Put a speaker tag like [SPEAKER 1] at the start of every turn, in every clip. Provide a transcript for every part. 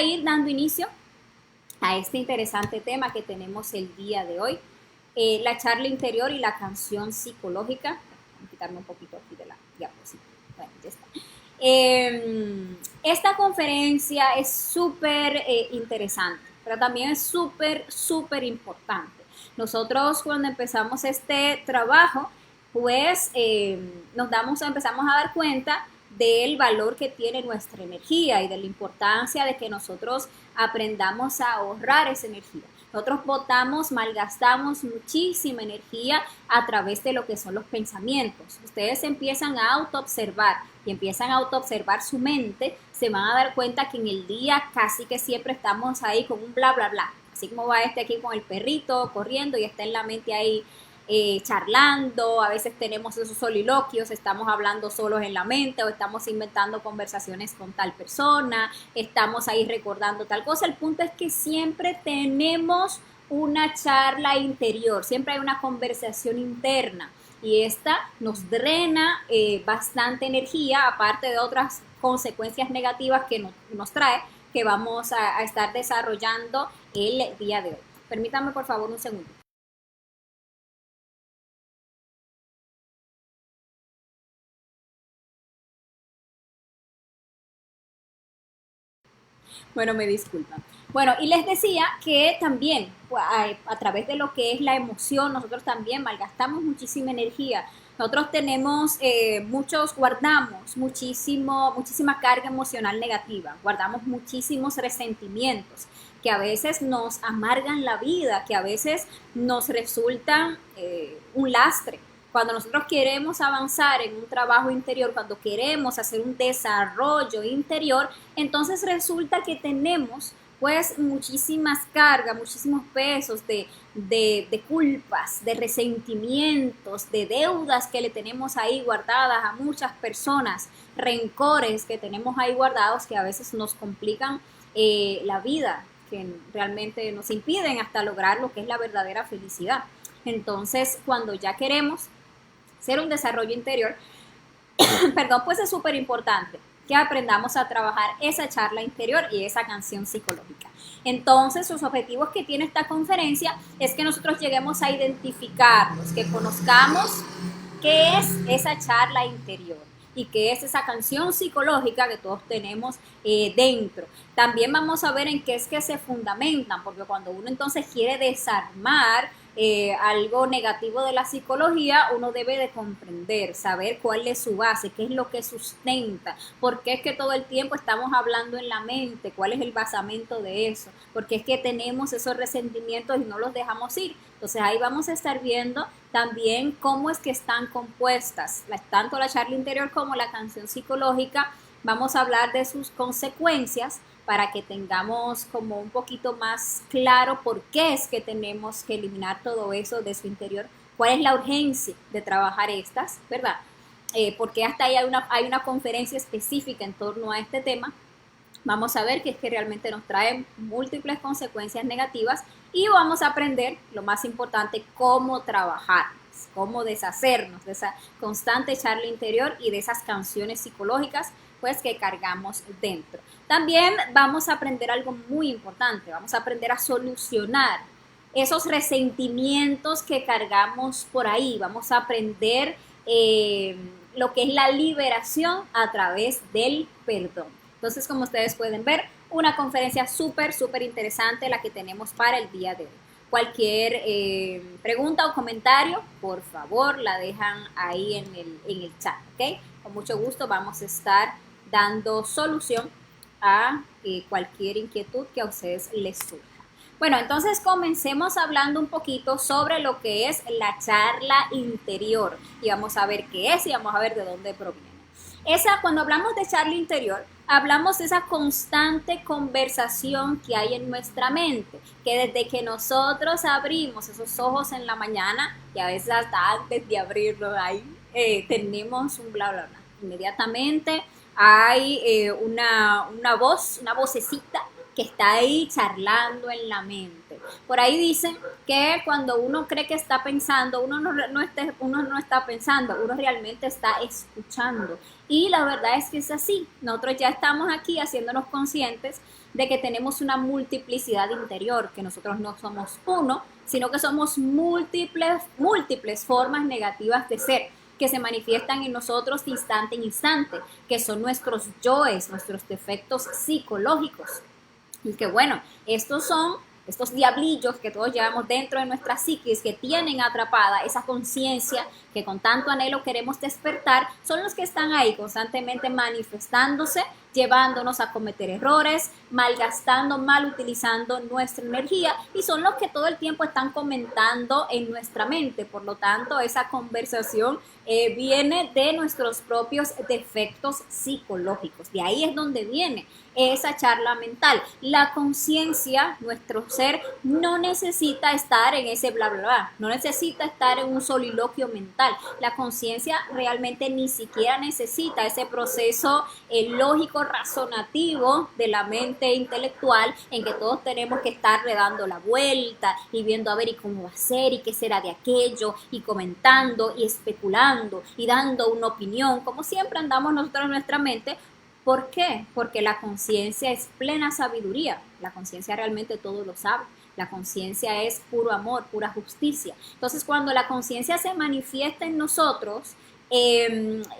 [SPEAKER 1] a ir dando inicio a este interesante tema que tenemos el día de hoy, la charla interior y la canción psicológica. Voy a quitarme un poquito aquí de la diapositiva. Bueno, ya está. Esta conferencia es súper interesante, pero también es súper importante. Nosotros cuando empezamos este trabajo, pues empezamos a dar cuenta del valor que tiene nuestra energía y de la importancia de que nosotros aprendamos a ahorrar esa energía. Nosotros malgastamos muchísima energía a través de lo que son los pensamientos. Ustedes empiezan a autoobservar y empiezan a autoobservar su mente, se van a dar cuenta que en el día casi que siempre estamos ahí con un bla, bla, bla. Así como va este aquí con el perrito corriendo y está en la mente ahí charlando, a veces tenemos esos soliloquios, estamos hablando solos en la mente o estamos inventando conversaciones con tal persona, estamos ahí recordando tal cosa. El punto es que siempre tenemos una charla interior, siempre hay una conversación interna y esta nos drena bastante energía, aparte de otras consecuencias negativas que nos trae, que vamos a estar desarrollando el día de hoy. Permítanme por favor un segundo. Bueno, me disculpan. Bueno, y les decía que también pues, a través de lo que es la emoción, nosotros también malgastamos muchísima energía. Nosotros tenemos guardamos muchísima carga emocional negativa, guardamos muchísimos resentimientos que a veces nos amargan la vida, que a veces nos resultan un lastre. Cuando nosotros queremos avanzar en un trabajo interior, cuando queremos hacer un desarrollo interior, entonces resulta que tenemos pues muchísimas cargas, muchísimos pesos de culpas, de resentimientos, de deudas que le tenemos ahí guardadas a muchas personas, rencores que tenemos ahí guardados que a veces nos complican la vida, que realmente nos impiden hasta lograr lo que es la verdadera felicidad. Entonces, cuando ya queremos hacer un desarrollo interior, perdón, pues es súper importante que aprendamos a trabajar esa charla interior y esa canción psicológica. Entonces, los objetivos que tiene esta conferencia es que nosotros lleguemos a identificarlos, que conozcamos qué es esa charla interior y qué es esa canción psicológica que todos tenemos dentro. También vamos a ver en qué es que se fundamentan, porque cuando uno entonces quiere desarmar algo negativo de la psicología, uno debe de comprender, saber cuál es su base, qué es lo que sustenta, por qué es que todo el tiempo estamos hablando en la mente, cuál es el basamento de eso, porque es que tenemos esos resentimientos y no los dejamos ir. Entonces ahí vamos a estar viendo también cómo es que están compuestas, tanto la charla interior como la canción psicológica. Vamos a hablar de sus consecuencias para que tengamos como un poquito más claro por qué es que tenemos que eliminar todo eso de su interior, cuál es la urgencia de trabajar estas, ¿verdad? Porque hasta ahí hay una conferencia específica en torno a este tema. Vamos a ver que es que realmente nos trae múltiples consecuencias negativas y vamos a aprender, lo más importante, cómo trabajar, cómo deshacernos de esa constante charla interior y de esas canciones psicológicas pues que cargamos dentro. También vamos a aprender algo muy importante, vamos a aprender a solucionar esos resentimientos que cargamos por ahí, vamos a aprender lo que es la liberación a través del perdón. Entonces, como ustedes pueden ver, una conferencia súper interesante la que tenemos para el día de hoy. Cualquier pregunta o comentario, por favor, la dejan ahí en el chat, ¿ok? Con mucho gusto vamos a estar dando solución a cualquier inquietud que a ustedes les surja. Bueno, entonces comencemos hablando un poquito sobre lo que es la charla interior y vamos a ver qué es y vamos a ver de dónde proviene. Cuando hablamos de charla interior, hablamos de esa constante conversación que hay en nuestra mente, que desde que nosotros abrimos esos ojos en la mañana y a veces hasta antes de abrirlo ahí, tenemos un bla bla bla. Inmediatamente hay una vocecita que está ahí charlando en la mente. Por ahí dicen que cuando uno cree que está pensando, uno no está pensando, uno realmente está escuchando. Y la verdad es que es así. Nosotros ya estamos aquí haciéndonos conscientes de que tenemos una multiplicidad interior, que nosotros no somos uno, sino que somos múltiples formas negativas de ser que se manifiestan en nosotros de instante en instante, que son nuestros yoes, nuestros defectos psicológicos. Y que bueno, estos son estos diablillos que todos llevamos dentro de nuestra psiquis, que tienen atrapada esa conciencia que con tanto anhelo queremos despertar, son los que están ahí constantemente manifestándose, llevándonos a cometer errores, malgastando, mal utilizando nuestra energía, y son los que todo el tiempo están comentando en nuestra mente. Por lo tanto, esa conversación viene de nuestros propios defectos psicológicos. De ahí es donde viene esa charla mental. La conciencia, nuestro ser, no necesita estar en ese bla, bla, bla, no necesita estar en un soliloquio mental. La conciencia realmente ni siquiera necesita ese proceso lógico, razonativo de la mente intelectual, en que todos tenemos que estarle dando la vuelta y viendo a ver y cómo va a ser y qué será de aquello y comentando y especulando y dando una opinión, como siempre andamos nosotros en nuestra mente. ¿Por qué? Porque la conciencia es plena sabiduría. La conciencia realmente todo lo sabe. La conciencia es puro amor, pura justicia. Entonces, cuando la conciencia se manifiesta en nosotros,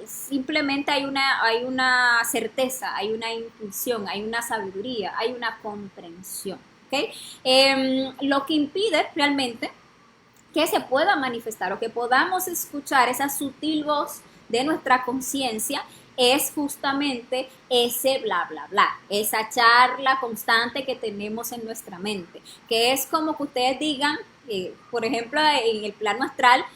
[SPEAKER 1] simplemente hay una certeza, hay una intuición, hay una sabiduría, hay una comprensión. ¿Okay? Lo que impide realmente que se pueda manifestar o que podamos escuchar esa sutil voz de nuestra conciencia es justamente ese bla, bla, bla, esa charla constante que tenemos en nuestra mente, que es como que ustedes digan, por ejemplo, en el plano astral,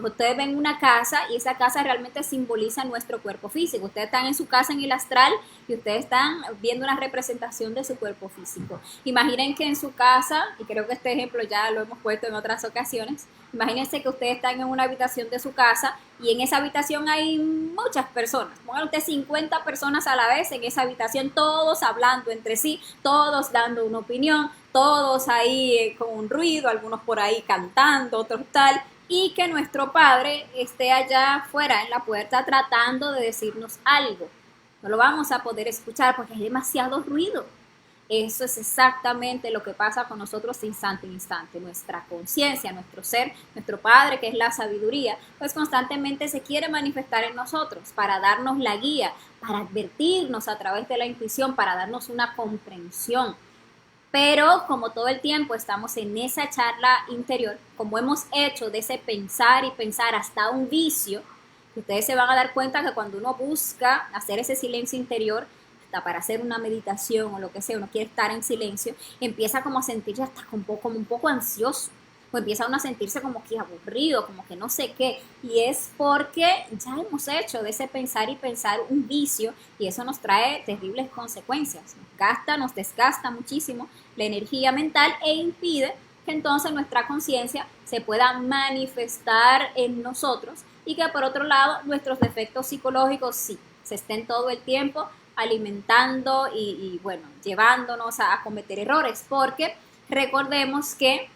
[SPEAKER 1] ustedes ven una casa y esa casa realmente simboliza nuestro cuerpo físico. Ustedes están en su casa en el astral y ustedes están viendo una representación de su cuerpo físico. Imaginen que en su casa, y creo que este ejemplo ya lo hemos puesto en otras ocasiones, imagínense que ustedes están en una habitación de su casa y en esa habitación hay muchas personas. Pongan ustedes 50 personas a la vez en esa habitación, todos hablando entre sí, todos dando una opinión, todos ahí con un ruido, algunos por ahí cantando, otros tal, y que nuestro padre esté allá afuera en la puerta tratando de decirnos algo. No lo vamos a poder escuchar porque hay demasiado ruido. Eso es exactamente lo que pasa con nosotros de instante en instante. Nuestra conciencia, nuestro ser, nuestro Padre, que es la sabiduría, pues constantemente se quiere manifestar en nosotros para darnos la guía, para advertirnos a través de la intuición, para darnos una comprensión. Pero como todo el tiempo estamos en esa charla interior, como hemos hecho de ese pensar y pensar hasta un vicio, ustedes se van a dar cuenta que cuando uno busca hacer ese silencio interior, hasta para hacer una meditación o lo que sea, uno quiere estar en silencio, empieza como a sentirse hasta como un poco ansioso, o empieza uno a sentirse como que aburrido, como que no sé qué, y es porque ya hemos hecho de ese pensar y pensar un vicio, y eso nos trae terribles consecuencias, nos desgasta muchísimo la energía mental e impide que entonces nuestra conciencia se pueda manifestar en nosotros, y que por otro lado nuestros defectos psicológicos sí, se estén todo el tiempo alimentando y bueno, llevándonos a cometer errores, porque recordemos que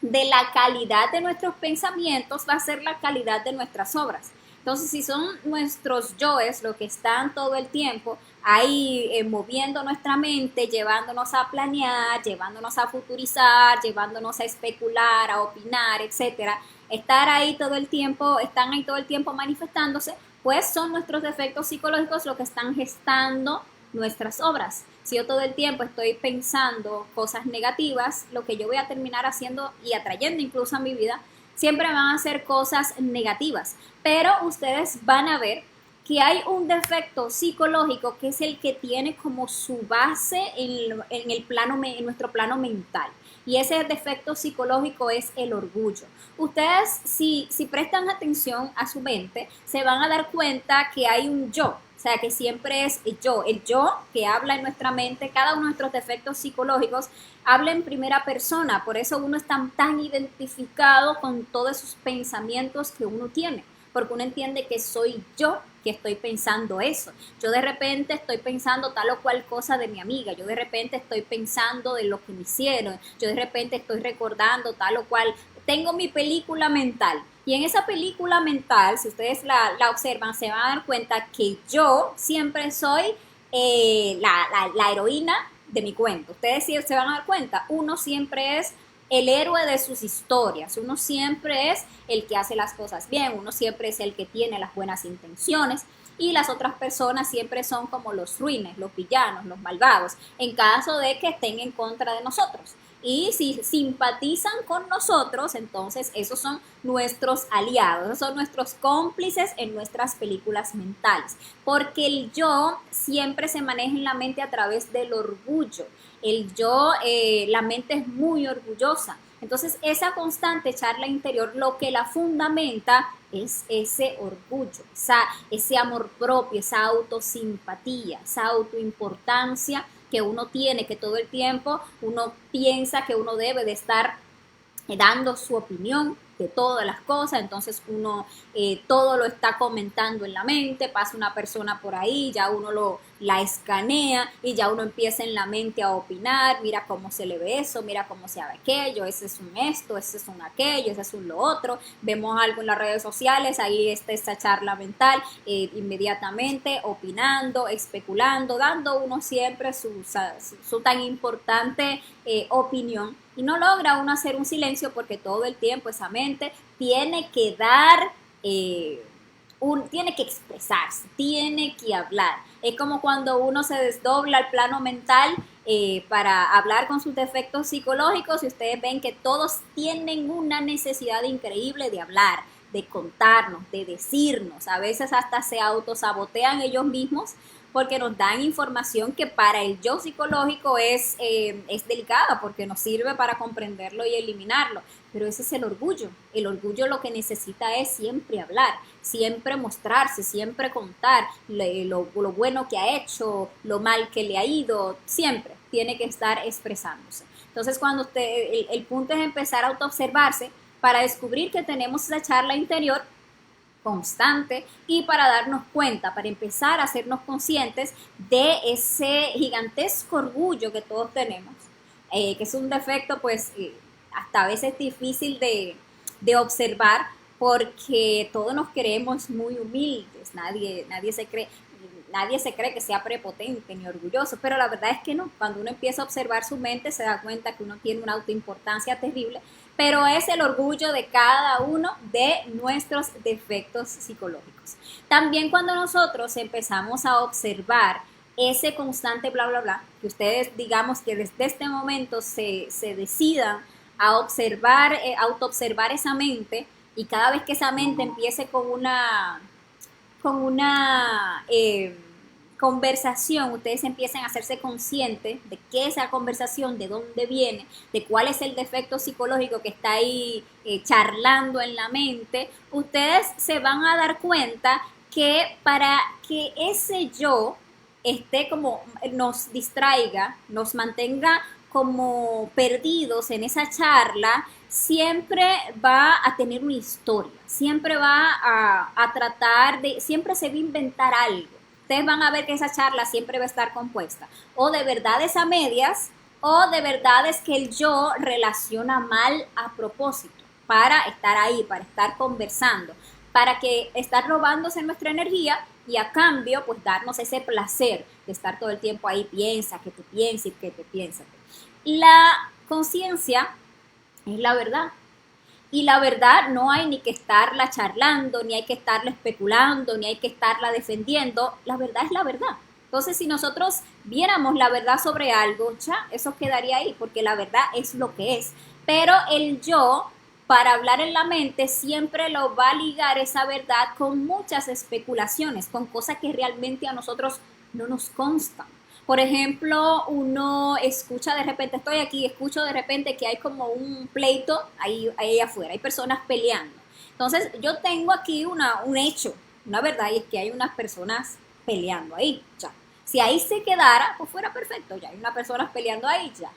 [SPEAKER 1] de la calidad de nuestros pensamientos va a ser la calidad de nuestras obras. Entonces, si son nuestros yoes los que están todo el tiempo ahí moviendo nuestra mente, llevándonos a planear, llevándonos a futurizar, llevándonos a especular, a opinar, etcétera, estar ahí todo el tiempo, están ahí todo el tiempo manifestándose, pues son nuestros defectos psicológicos los que están gestando nuestras obras. Si yo todo el tiempo estoy pensando cosas negativas, lo que yo voy a terminar haciendo y atrayendo incluso a mi vida, siempre van a ser cosas negativas. Pero ustedes van a ver que hay un defecto psicológico que es el que tiene como su base en nuestro plano mental. Y ese defecto psicológico es el orgullo. Ustedes, si prestan atención a su mente, se van a dar cuenta que hay un yo. O sea, que siempre es el yo que habla en nuestra mente, cada uno de nuestros defectos psicológicos habla en primera persona, por eso uno está tan identificado con todos esos pensamientos que uno tiene, porque uno entiende que soy yo que estoy pensando eso. Yo de repente estoy pensando tal o cual cosa de mi amiga, yo de repente estoy pensando de lo que me hicieron, yo de repente estoy recordando tal o cual, tengo mi película mental. Y en esa película mental, si ustedes la observan, se van a dar cuenta que yo siempre soy la heroína de mi cuento. Ustedes sí se van a dar cuenta, uno siempre es el héroe de sus historias, uno siempre es el que hace las cosas bien, uno siempre es el que tiene las buenas intenciones y las otras personas siempre son como los ruines, los villanos, los malvados, en caso de que estén en contra de nosotros. Y si simpatizan con nosotros, entonces esos son nuestros aliados, esos son nuestros cómplices en nuestras películas mentales. Porque el yo siempre se maneja en la mente a través del orgullo. El yo, la mente es muy orgullosa. Entonces esa constante charla interior lo que la fundamenta es ese orgullo, ese amor propio, esa autosimpatía, esa autoimportancia que uno tiene, que todo el tiempo uno piensa que uno debe de estar dando su opinión de todas las cosas, entonces uno todo lo está comentando en la mente, pasa una persona por ahí, ya uno la escanea y ya uno empieza en la mente a opinar, mira cómo se le ve eso, mira cómo se ve aquello, ese es un esto, ese es un aquello, ese es un lo otro, vemos algo en las redes sociales, ahí está esa charla mental, inmediatamente opinando, especulando, dando uno siempre su tan importante opinión y no logra uno hacer un silencio porque todo el tiempo esa mente tiene que dar, tiene que expresarse, tiene que hablar. Es como cuando uno se desdobla al plano mental para hablar con sus defectos psicológicos y ustedes ven que todos tienen una necesidad increíble de hablar, de contarnos, de decirnos. A veces hasta se autosabotean ellos mismos porque nos dan información que para el yo psicológico es delicada porque nos sirve para comprenderlo y eliminarlo. Pero ese es el orgullo. El orgullo lo que necesita es siempre hablar, siempre mostrarse, siempre contar lo bueno que ha hecho, lo mal que le ha ido, siempre tiene que estar expresándose. Entonces cuando el punto es empezar a autoobservarse para descubrir que tenemos esa charla interior constante y para darnos cuenta, para empezar a hacernos conscientes de ese gigantesco orgullo que todos tenemos, que es un defecto pues hasta a veces difícil de observar porque todos nos creemos muy humildes, nadie se cree que sea prepotente ni orgulloso, pero la verdad es que no. Cuando uno empieza a observar su mente se da cuenta que uno tiene una autoimportancia terrible, pero es el orgullo de cada uno de nuestros defectos psicológicos. También cuando nosotros empezamos a observar ese constante bla, bla, bla, que ustedes digamos que desde este momento se decidan a observar, autoobservar esa mente y cada vez que esa mente empiece con una conversación, ustedes empiezan a hacerse conscientes de qué es esa conversación, de dónde viene, de cuál es el defecto psicológico que está ahí charlando en la mente, ustedes se van a dar cuenta que para que ese yo esté como, nos distraiga, nos mantenga como perdidos en esa charla, siempre va a tener una historia, siempre va a tratar de, siempre se va a inventar algo. Ustedes van a ver que esa charla siempre va a estar compuesta o de verdades a medias o de verdades que el yo relaciona mal a propósito para estar ahí, para estar conversando, para que estar robándose nuestra energía y a cambio pues darnos ese placer de estar todo el tiempo ahí, piensa, que te pienses, que te pienses. La conciencia es la verdad. Y la verdad no hay ni que estarla charlando, ni hay que estarla especulando, ni hay que estarla defendiendo. La verdad es la verdad. Entonces, si nosotros viéramos la verdad sobre algo, ya, eso quedaría ahí, porque la verdad es lo que es. Pero el yo, para hablar en la mente, siempre lo va a ligar esa verdad con muchas especulaciones, con cosas que realmente a nosotros no nos constan. Por ejemplo, uno escucha de repente, estoy aquí, escucho de repente que hay como un pleito ahí afuera, hay personas peleando. Entonces, yo tengo aquí un hecho, una verdad, y es que hay unas personas peleando ahí, ya. Si ahí se quedara, pues fuera perfecto, ya hay unas personas peleando ahí, ya.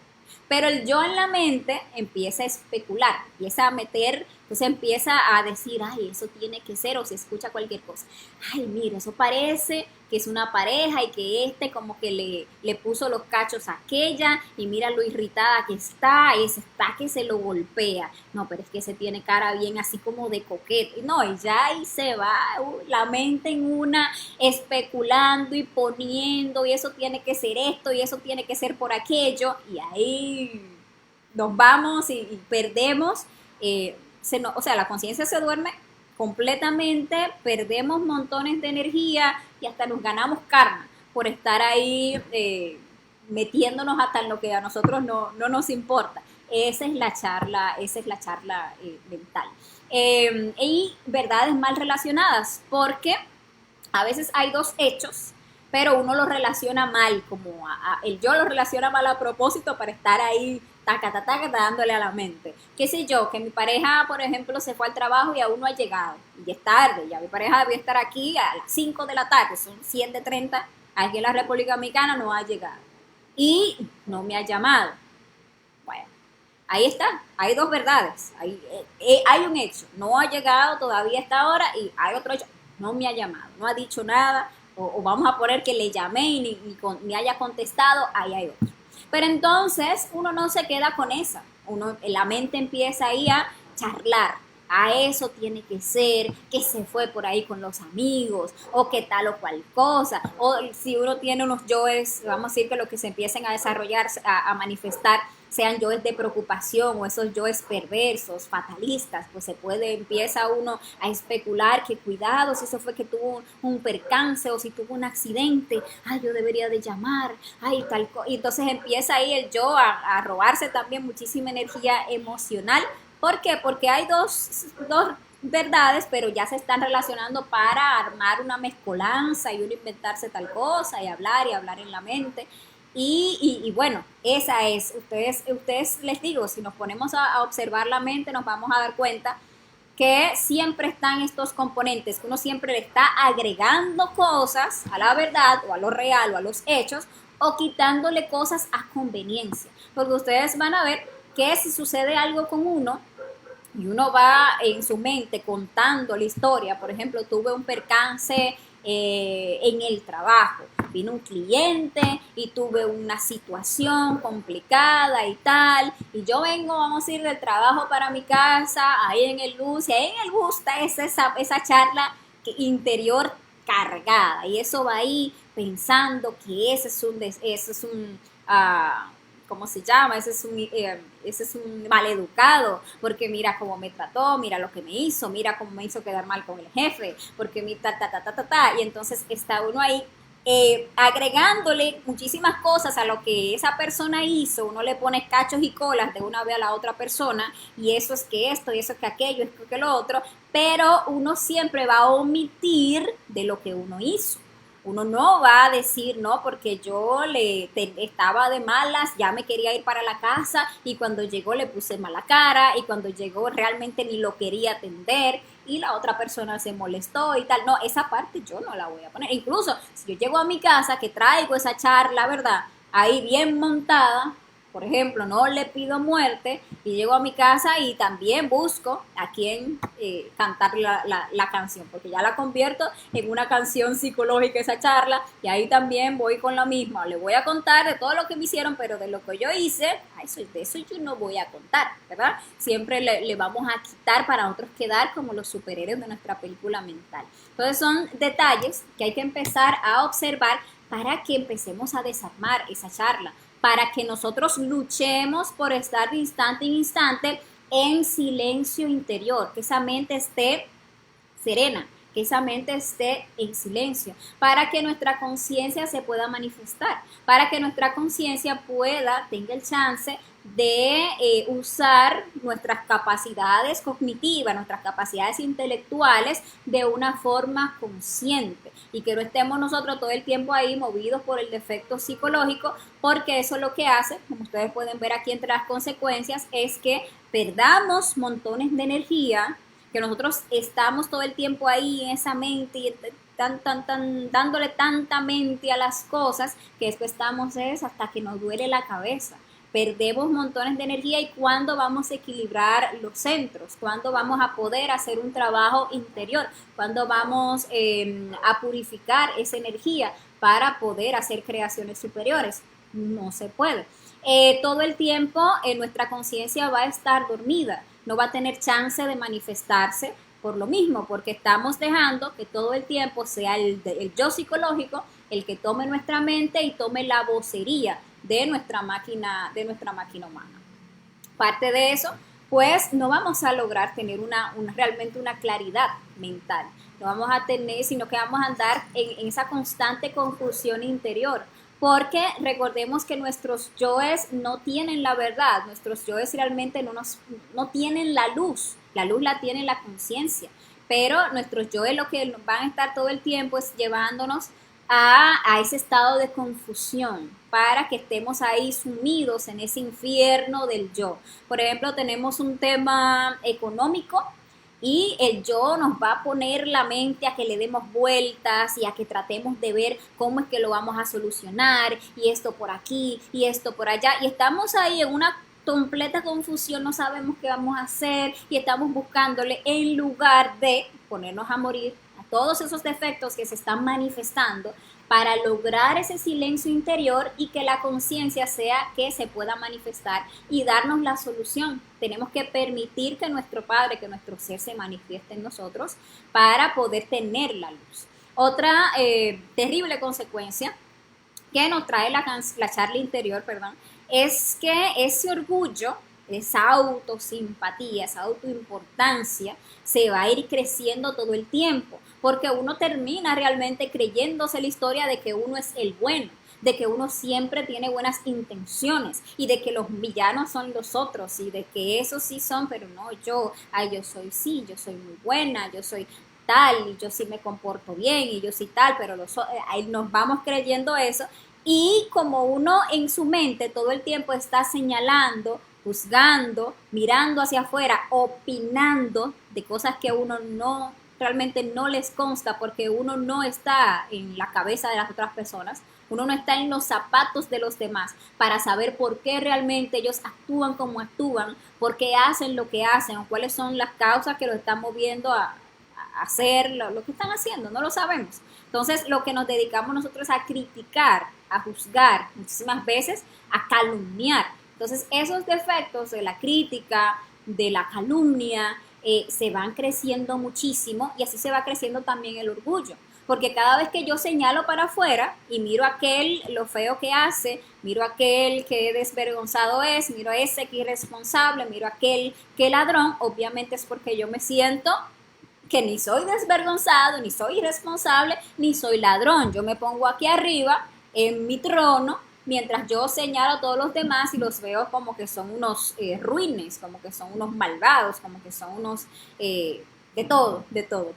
[SPEAKER 1] Pero el yo en la mente empieza a especular, empieza a meter Entonces empieza a decir, ay, eso tiene que ser, o se escucha cualquier cosa. Ay, mira, eso parece que es una pareja y que este como que le puso los cachos a aquella y mira lo irritada que está, y ese está que se lo golpea. No, pero es que se tiene cara bien así como de coquete. No, y ya ahí se va la mente en una especulando y poniendo y eso tiene que ser esto y eso tiene que ser por aquello y ahí nos vamos y perdemos, o sea, la conciencia se duerme completamente, perdemos montones de energía y hasta nos ganamos karma por estar ahí metiéndonos hasta en lo que a nosotros no nos importa. Esa es la charla mental. Y verdades mal relacionadas, porque a veces hay dos hechos, pero uno lo relaciona mal, como el yo lo relaciona mal a propósito para estar ahí taca, taca, taca, dándole a la mente. Qué sé yo, que mi pareja, por ejemplo, se fue al trabajo y aún no ha llegado, y ya es tarde, ya mi pareja debe estar aquí a las 5 de la tarde, son 7:30, aquí en la República Dominicana no ha llegado, y no me ha llamado. Bueno, ahí está, hay dos verdades, hay un hecho, no ha llegado todavía a esta hora y hay otro hecho, no me ha llamado, no ha dicho nada, o vamos a poner que le llamé y ni haya contestado, ahí hay otro. Pero entonces uno no se queda con esa, la mente empieza ahí a charlar, a eso tiene que ser, que se fue por ahí con los amigos, o que tal o cual cosa, o si uno tiene unos yoes, vamos a decir que lo que se empiecen a desarrollar, a manifestar, sean yoes de preocupación o esos yoes perversos, fatalistas, pues empieza uno a especular que cuidado, si eso fue que tuvo un percance o si tuvo un accidente, ay, yo debería de llamar, ay, y entonces empieza ahí el yo a robarse también muchísima energía emocional. ¿Por qué? Porque hay dos verdades, pero ya se están relacionando para armar una mezcolanza y uno inventarse tal cosa y hablar en la mente. Y bueno, esa es, ustedes les digo, si nos ponemos a observar la mente, nos vamos a dar cuenta que siempre están estos componentes, que uno siempre le está agregando cosas a la verdad o a lo real o a los hechos o quitándole cosas a conveniencia. Porque ustedes van a ver que si sucede algo con uno, y uno va en su mente contando la historia, por ejemplo, tuve un percance en el trabajo, vino un cliente y tuve una situación complicada y tal, y yo vengo, vamos a ir del trabajo para mi casa, ahí en el bus, y ahí en el bus está esa charla interior cargada, y eso va ahí pensando que ese es un ¿cómo se llama? Ese es un maleducado, porque mira cómo me trató, mira lo que me hizo, mira cómo me hizo quedar mal con el jefe, porque mi y entonces está uno ahí agregándole muchísimas cosas a lo que esa persona hizo, uno le pone cachos y colas de una vez a la otra persona, y eso es que esto, y eso es que aquello, es que lo otro, pero uno siempre va a omitir de lo que uno hizo. Uno no va a decir, no, porque yo estaba de malas, ya me quería ir para la casa y cuando llegó le puse mala cara y cuando llegó realmente ni lo quería atender y la otra persona se molestó y tal. No, esa parte yo no la voy a poner. Incluso si yo llego a mi casa, que traigo esa charla, ¿verdad? Ahí bien montada, por ejemplo, no le pido muerte y llego a mi casa y también busco a quien cantar la canción, porque ya la convierto en una canción psicológica esa charla y ahí también voy con la misma, le voy a contar de todo lo que me hicieron, pero de lo que yo hice, de eso yo no voy a contar, ¿verdad? Siempre le vamos a quitar para nosotros quedar como los superhéroes de nuestra película mental. Entonces son detalles que hay que empezar a observar para que empecemos a desarmar esa charla, para que nosotros luchemos por estar de instante en instante en silencio interior, que esa mente esté serena, que esa mente esté en silencio, para que nuestra conciencia se pueda manifestar, para que nuestra conciencia tenga el chance de usar nuestras capacidades cognitivas, nuestras capacidades intelectuales de una forma consciente y que no estemos nosotros todo el tiempo ahí movidos por el defecto psicológico, porque eso lo que hace, como ustedes pueden ver aquí entre las consecuencias, es que perdamos montones de energía, que nosotros estamos todo el tiempo ahí en esa mente y dándole tanta mente a las cosas que después estamos hasta que nos duele la cabeza. perdemos montones de energía. ¿Y cuándo vamos a equilibrar los centros? ¿Cuándo vamos a poder hacer un trabajo interior? ¿Cuándo vamos a purificar esa energía para poder hacer creaciones superiores? No se puede. Todo el tiempo nuestra conciencia va a estar dormida, no va a tener chance de manifestarse por lo mismo, porque estamos dejando que todo el tiempo sea el yo psicológico el que tome nuestra mente y tome la vocería de nuestra máquina humana. Parte de eso, pues no vamos a lograr tener realmente una claridad mental. No vamos a tener, sino que vamos a andar en esa constante confusión interior. Porque recordemos que nuestros yoes no tienen la verdad, nuestros yoes realmente no tienen la luz la tiene la conciencia, pero nuestros yoes lo que van a estar todo el tiempo es llevándonos a ese estado de confusión para que estemos ahí sumidos en ese infierno del yo. Por ejemplo, tenemos un tema económico y el yo nos va a poner la mente a que le demos vueltas y a que tratemos de ver cómo es que lo vamos a solucionar y esto por aquí y esto por allá y estamos ahí en una completa confusión, no sabemos qué vamos a hacer y estamos buscándole en lugar de ponernos a morir a todos esos defectos que se están manifestando para lograr ese silencio interior y que la conciencia sea que se pueda manifestar y darnos la solución. Tenemos que permitir que nuestro Padre, que nuestro ser se manifieste en nosotros para poder tener la luz. Otra terrible consecuencia que nos trae la charla interior, perdón, es que ese orgullo, esa autosimpatía, esa autoimportancia se va a ir creciendo todo el tiempo, porque uno termina realmente creyéndose la historia de que uno es el bueno, de que uno siempre tiene buenas intenciones y de que los villanos son los otros y de que esos sí son, pero no yo, yo soy sí, yo soy muy buena, yo soy tal y yo sí me comporto bien y yo sí tal, pero ahí nos vamos creyendo eso y como uno en su mente todo el tiempo está señalando, juzgando, mirando hacia afuera, opinando de cosas que uno no realmente no les consta porque uno no está en la cabeza de las otras personas, uno no está en los zapatos de los demás para saber por qué realmente ellos actúan como actúan, por qué hacen lo que hacen o cuáles son las causas que los están moviendo a hacer lo que están haciendo, no lo sabemos. Entonces, lo que nos dedicamos nosotros es a criticar, a juzgar, muchísimas veces a calumniar. Entonces, esos defectos de la crítica, de la calumnia, se van creciendo muchísimo y así se va creciendo también el orgullo. Porque cada vez que yo señalo para afuera y miro a aquel lo feo que hace, miro a aquel que desvergonzado es, miro a ese que irresponsable, miro a aquel que ladrón, obviamente es porque yo me siento que ni soy desvergonzado, ni soy irresponsable, ni soy ladrón. Yo me pongo aquí arriba en mi trono mientras yo señalo a todos los demás y los veo como que son unos ruines, como que son unos malvados, como que son unos de todo,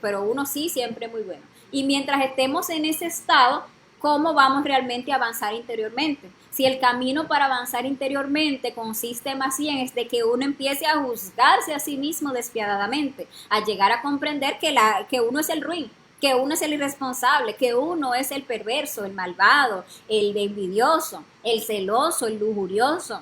[SPEAKER 1] pero uno sí siempre muy bueno. Y mientras estemos en ese estado, ¿cómo vamos realmente a avanzar interiormente? Si el camino para avanzar interiormente consiste más bien es de que uno empiece a juzgarse a sí mismo despiadadamente, a llegar a comprender que uno es el ruin, que uno es el irresponsable, que uno es el perverso, el malvado, el envidioso, el celoso, el lujurioso,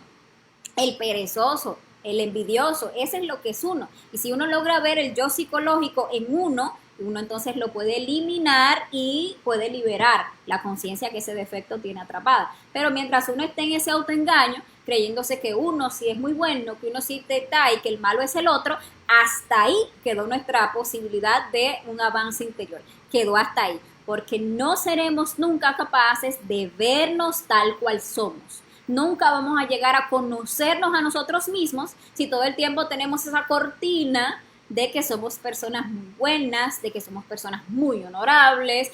[SPEAKER 1] el perezoso, el envidioso, ese es lo que es uno. Y si uno logra ver el yo psicológico en uno entonces lo puede eliminar y puede liberar la conciencia que ese defecto tiene atrapada. Pero mientras uno esté en ese autoengaño, creyéndose que uno sí es muy bueno, que uno sí está y que el malo es el otro, hasta ahí quedó nuestra posibilidad de un avance interior. Quedó hasta ahí, porque no seremos nunca capaces de vernos tal cual somos. Nunca vamos a llegar a conocernos a nosotros mismos si todo el tiempo tenemos esa cortina de que somos personas muy buenas, de que somos personas muy honorables,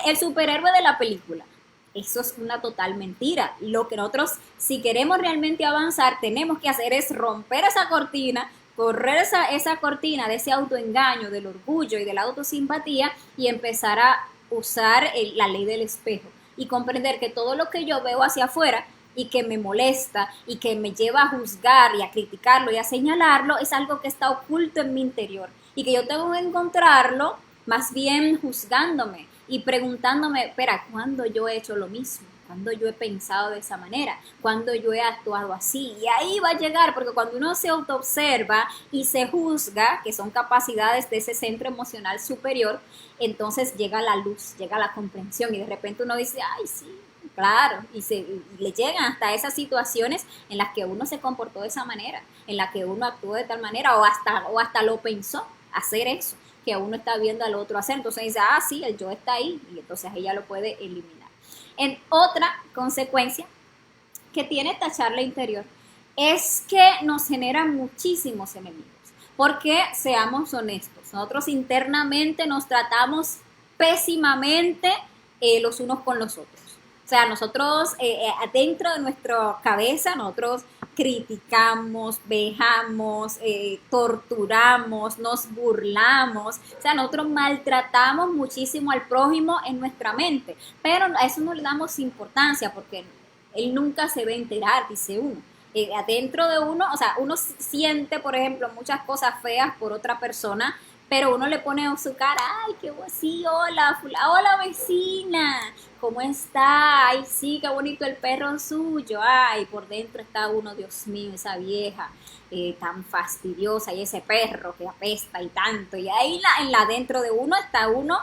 [SPEAKER 1] el superhéroe de la película. Eso es una total mentira. Lo que nosotros, si queremos realmente avanzar, tenemos que hacer es romper esa cortina, correr esa cortina de ese autoengaño, del orgullo y de la autosimpatía y empezar a usar la ley del espejo y comprender que todo lo que yo veo hacia afuera y que me molesta y que me lleva a juzgar y a criticarlo y a señalarlo es algo que está oculto en mi interior y que yo tengo que encontrarlo más bien juzgándome y preguntándome, espera, ¿cuándo yo he hecho lo mismo? cuando yo he pensado de esa manera, cuando yo he actuado así. Y ahí va a llegar, porque cuando uno se autoobserva y se juzga, que son capacidades de ese centro emocional superior, entonces llega la luz, llega la comprensión y de repente uno dice, ay, sí, claro, y le llegan hasta esas situaciones en las que uno se comportó de esa manera, en las que uno actuó de tal manera o hasta lo pensó hacer eso que uno está viendo al otro hacer. Entonces dice, ah, sí, el yo está ahí y entonces ella lo puede eliminar. En otra consecuencia que tiene esta charla interior es que nos genera muchísimos enemigos. Porque seamos honestos, nosotros internamente nos tratamos pésimamente los unos con los otros. O sea, nosotros adentro de nuestra cabeza, nosotros criticamos, vejamos, torturamos, nos burlamos. O sea, nosotros maltratamos muchísimo al prójimo en nuestra mente. Pero a eso no le damos importancia porque él nunca se va a enterar, dice uno. Adentro de uno, o sea, uno siente, por ejemplo, muchas cosas feas por otra persona, pero uno le pone en su cara, ay, qué sí, hola, hola vecina, ¿cómo está? Ay, sí, qué bonito el perro suyo, ay, por dentro está uno, Dios mío, esa vieja tan fastidiosa y ese perro que apesta y tanto, y ahí en la dentro de uno está uno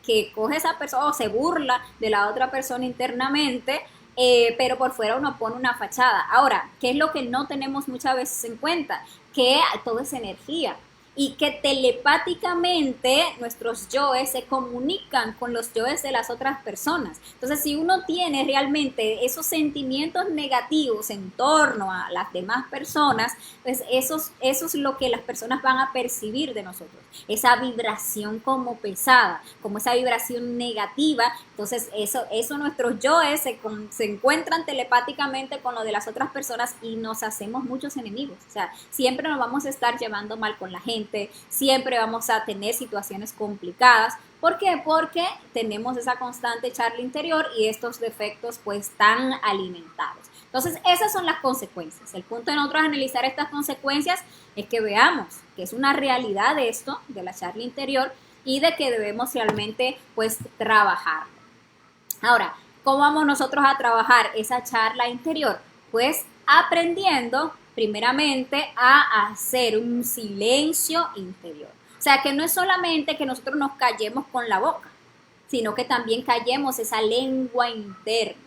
[SPEAKER 1] que coge a esa persona o se burla de la otra persona internamente, pero por fuera uno pone una fachada. Ahora, ¿qué es lo que no tenemos muchas veces en cuenta? Que todo es energía y que telepáticamente nuestros yoes se comunican con los yoes de las otras personas. Entonces, si uno tiene realmente esos sentimientos negativos en torno a las demás personas, pues eso es lo que las personas van a percibir de nosotros. Esa vibración como pesada, como esa vibración negativa. Entonces, eso nuestros yoes se encuentran telepáticamente con lo de las otras personas y nos hacemos muchos enemigos. O sea, siempre nos vamos a estar llevando mal con la gente. Siempre vamos a tener situaciones complicadas. ¿Por qué? Porque tenemos esa constante charla interior y estos defectos pues están alimentados. Entonces, esas son las consecuencias. El punto de nosotros analizar estas consecuencias es que veamos que es una realidad de esto, de la charla interior, y de que debemos realmente pues trabajarlo. Ahora, ¿cómo vamos nosotros a trabajar esa charla interior? Pues aprendiendo primeramente a hacer un silencio interior. O sea, que no es solamente que nosotros nos callemos con la boca, sino que también callemos esa lengua interna.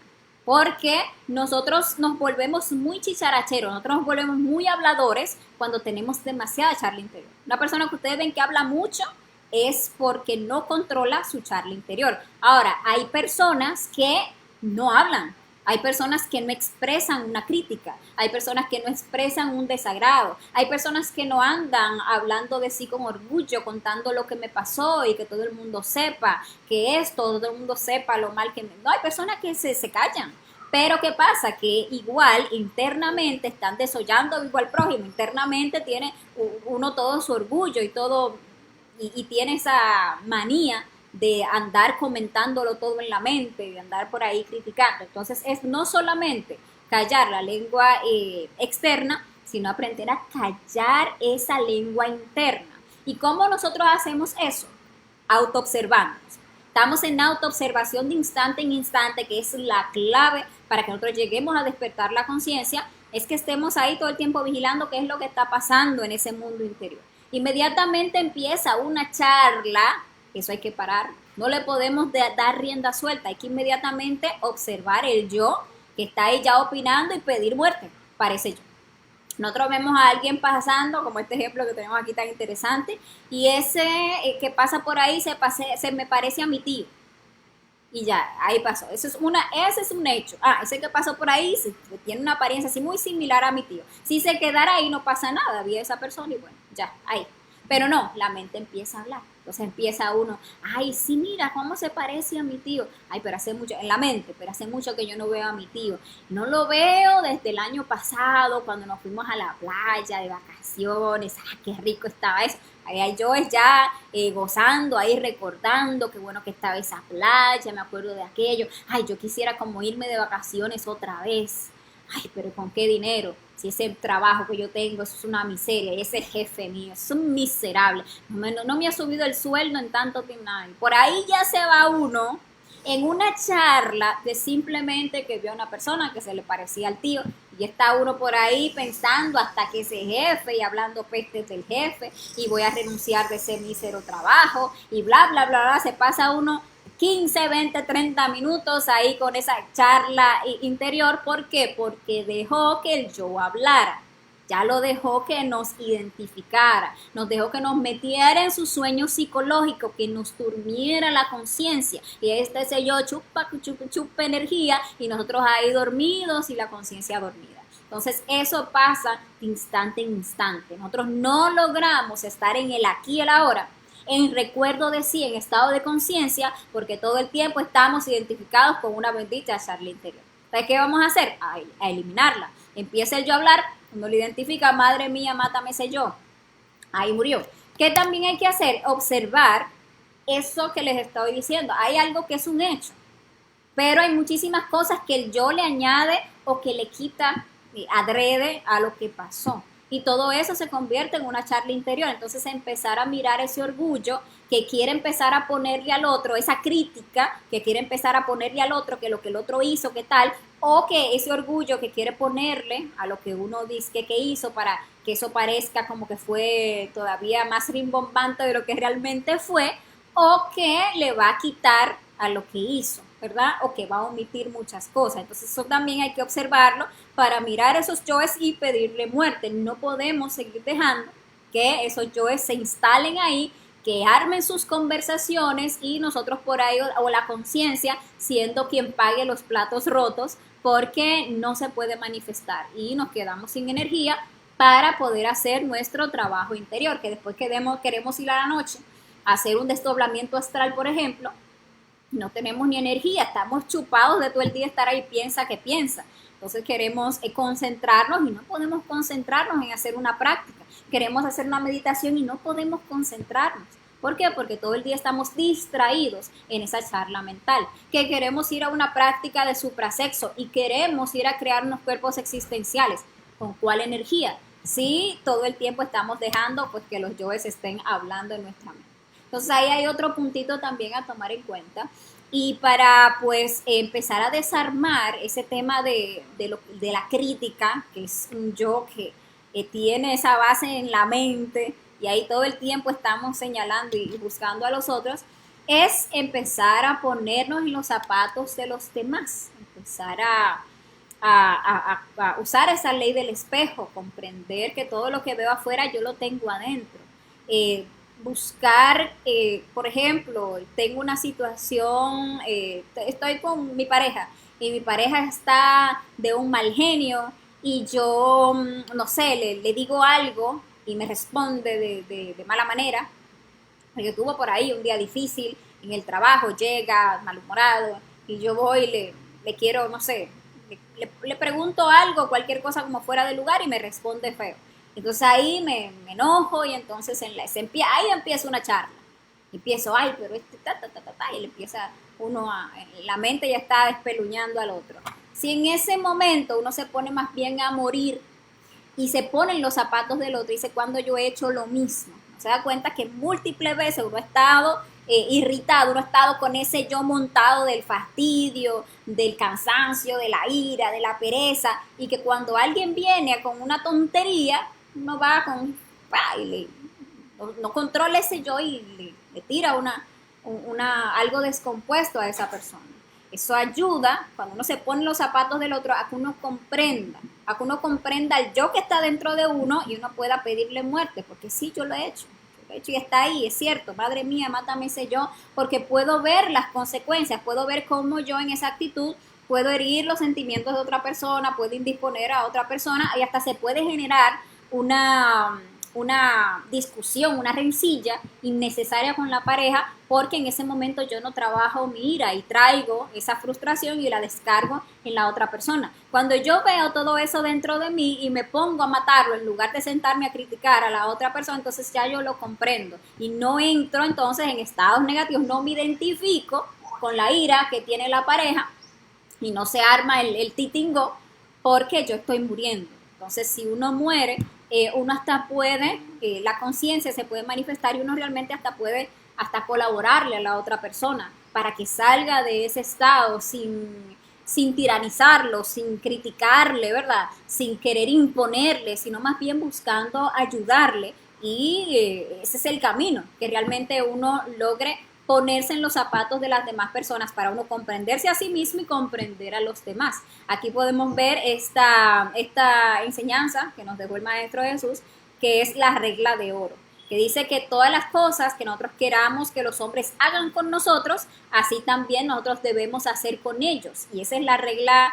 [SPEAKER 1] Porque nosotros nos volvemos muy chicharacheros, nosotros nos volvemos muy habladores cuando tenemos demasiada charla interior. Una persona que ustedes ven que habla mucho es porque no controla su charla interior. Ahora, hay personas que no hablan. Hay personas que no expresan una crítica, hay personas que no expresan un desagrado, hay personas que no andan hablando de sí con orgullo, contando lo que me pasó y que todo el mundo sepa que esto, todo el mundo sepa lo mal que me... No, hay personas que se callan. Pero ¿qué pasa? Que igual internamente están desollando vivo al prójimo, internamente tiene uno todo su orgullo y todo, y tiene esa manía de andar comentándolo todo en la mente, de andar por ahí criticando. Entonces es no solamente callar la lengua externa, sino aprender a callar esa lengua interna. ¿Y cómo nosotros hacemos eso? Autoobservándonos. Estamos en autoobservación de instante en instante, que es la clave para que nosotros lleguemos a despertar la conciencia, es que estemos ahí todo el tiempo vigilando qué es lo que está pasando en ese mundo interior. Inmediatamente empieza una charla, eso hay que parar, no le podemos dar rienda suelta, hay que inmediatamente observar el yo que está ahí ya opinando y pedir muerte, parece yo. Nosotros vemos a alguien pasando, como este ejemplo que tenemos aquí tan interesante, y ese que pasa por ahí se me parece a mi tío. Y ya, ahí pasó. Ese es un hecho. Ah, ese que pasó por ahí tiene una apariencia así muy similar a mi tío. Si se quedara ahí no pasa nada, vi a esa persona y bueno, ya, ahí. Pero no, la mente empieza a hablar. Entonces empieza uno, ay, sí, mira, cómo se parece a mi tío. Ay, pero hace mucho, en la mente, pero hace mucho que yo no veo a mi tío. No lo veo desde el año pasado, cuando nos fuimos a la playa de vacaciones. Ah, qué rico estaba eso. Ahí yo es ya gozando, ahí recordando qué bueno que estaba esa playa, me acuerdo de aquello. Ay, yo quisiera como irme de vacaciones otra vez. Ay, pero ¿con qué dinero? Si ese trabajo que yo tengo, eso es una miseria, y ese jefe mío, es un miserable, no me ha subido el sueldo en tanto tiempo. Por ahí ya se va uno en una charla de simplemente que vio a una persona que se le parecía al tío y está uno por ahí pensando hasta que ese jefe y hablando pestes del jefe y voy a renunciar de ese mísero trabajo y bla, bla, bla, bla, se pasa uno 15, 20, 30 minutos ahí con esa charla interior. ¿Por qué? Porque dejó que el yo hablara. Ya lo dejó que nos identificara, nos dejó que nos metiera en su sueño psicológico, que nos durmiera la conciencia. Y ese yo chupa, chupa, chupa energía y nosotros ahí dormidos y la conciencia dormida. Entonces eso pasa de instante en instante. Nosotros no logramos estar en el aquí y el ahora, en recuerdo de sí, en estado de conciencia, porque todo el tiempo estamos identificados con una bendita charla interior. Entonces, ¿qué vamos a hacer? A eliminarla. Empieza el yo a hablar, uno lo identifica, madre mía, mátame ese yo. Ahí murió. ¿Qué también hay que hacer? Observar eso que les estoy diciendo. Hay algo que es un hecho, pero hay muchísimas cosas que el yo le añade o que le quita adrede a lo que pasó. Y todo eso se convierte en una charla interior. Entonces empezar a mirar ese orgullo que quiere empezar a ponerle al otro, esa crítica que quiere empezar a ponerle al otro, que lo que el otro hizo, qué tal, o que ese orgullo que quiere ponerle a lo que uno dice que hizo para que eso parezca como que fue todavía más rimbombante de lo que realmente fue, o que le va a quitar a lo que hizo, ¿verdad? O que va a omitir muchas cosas. Entonces eso también hay que observarlo para mirar esos yoes y pedirle muerte. No podemos seguir dejando que esos yoes se instalen ahí, que armen sus conversaciones y nosotros por ahí, o la conciencia, siendo quien pague los platos rotos, porque no se puede manifestar y nos quedamos sin energía para poder hacer nuestro trabajo interior, que después queremos ir a la noche a hacer un desdoblamiento astral, por ejemplo, no tenemos ni energía, estamos chupados de todo el día estar ahí, piensa que piensa. Entonces queremos concentrarnos y no podemos concentrarnos en hacer una práctica. Queremos hacer una meditación y no podemos concentrarnos. ¿Por qué? Porque todo el día estamos distraídos en esa charla mental. Que queremos ir a una práctica de suprasexo y queremos ir a crear unos cuerpos existenciales. ¿Con cuál energía? Sí, todo el tiempo estamos dejando pues que los yoes estén hablando en nuestra mente. Entonces ahí hay otro puntito también a tomar en cuenta. Y para pues empezar a desarmar ese tema de la crítica, que es un yo que tiene esa base en la mente y ahí todo el tiempo estamos señalando y buscando a los otros, es empezar a ponernos en los zapatos de los demás, empezar a usar esa ley del espejo, comprender que todo lo que veo afuera yo lo tengo adentro. Buscar, por ejemplo, tengo una situación, estoy con mi pareja y mi pareja está de un mal genio y yo, no sé, le digo algo y me responde de mala manera, porque tuvo por ahí un día difícil en el trabajo, llega malhumorado y yo voy y le quiero, no sé, le pregunto algo, cualquier cosa como fuera de lugar y me responde feo. Entonces ahí me enojo y entonces ahí empieza una charla. Empiezo, ay, pero y le empieza la mente ya está despeluñando al otro. Si en ese momento uno se pone más bien a morir y se pone en los zapatos del otro, dice, cuando yo he hecho lo mismo, se da cuenta que múltiples veces uno ha estado irritado, uno ha estado con ese yo montado del fastidio, del cansancio, de la ira, de la pereza, y que cuando alguien viene con una tontería, uno va con, no controla ese yo y le tira algo descompuesto a esa persona. Eso ayuda, cuando uno se pone en los zapatos del otro, a que uno comprenda el yo que está dentro de uno y uno pueda pedirle muerte, porque sí, yo lo he hecho y está ahí, es cierto, madre mía, mátame ese yo, porque puedo ver las consecuencias, puedo ver cómo yo en esa actitud puedo herir los sentimientos de otra persona, puedo indisponer a otra persona y hasta se puede generar una discusión, una rencilla innecesaria con la pareja, porque en ese momento yo no trabajo mi ira y traigo esa frustración y la descargo en la otra persona. Cuando yo veo todo eso dentro de mí y me pongo a matarlo en lugar de sentarme a criticar a la otra persona, entonces ya yo lo comprendo y no entro entonces en estados negativos, no me identifico con la ira que tiene la pareja y no se arma el titingo porque yo estoy muriendo. Entonces, si uno muere, uno hasta puede, la conciencia se puede manifestar y uno realmente hasta puede hasta colaborarle a la otra persona. para que salga de ese estado sin tiranizarlo, sin criticarle, ¿verdad? Sin querer imponerle, sino más bien buscando ayudarle. Y ese es el camino, que realmente uno logre ponerse en los zapatos de las demás personas para uno comprenderse a sí mismo y comprender a los demás. Aquí podemos ver esta enseñanza que nos dejó el Maestro Jesús, que es la regla de oro, que dice que todas las cosas que nosotros queramos que los hombres hagan con nosotros, así también nosotros debemos hacer con ellos. Y esa es la regla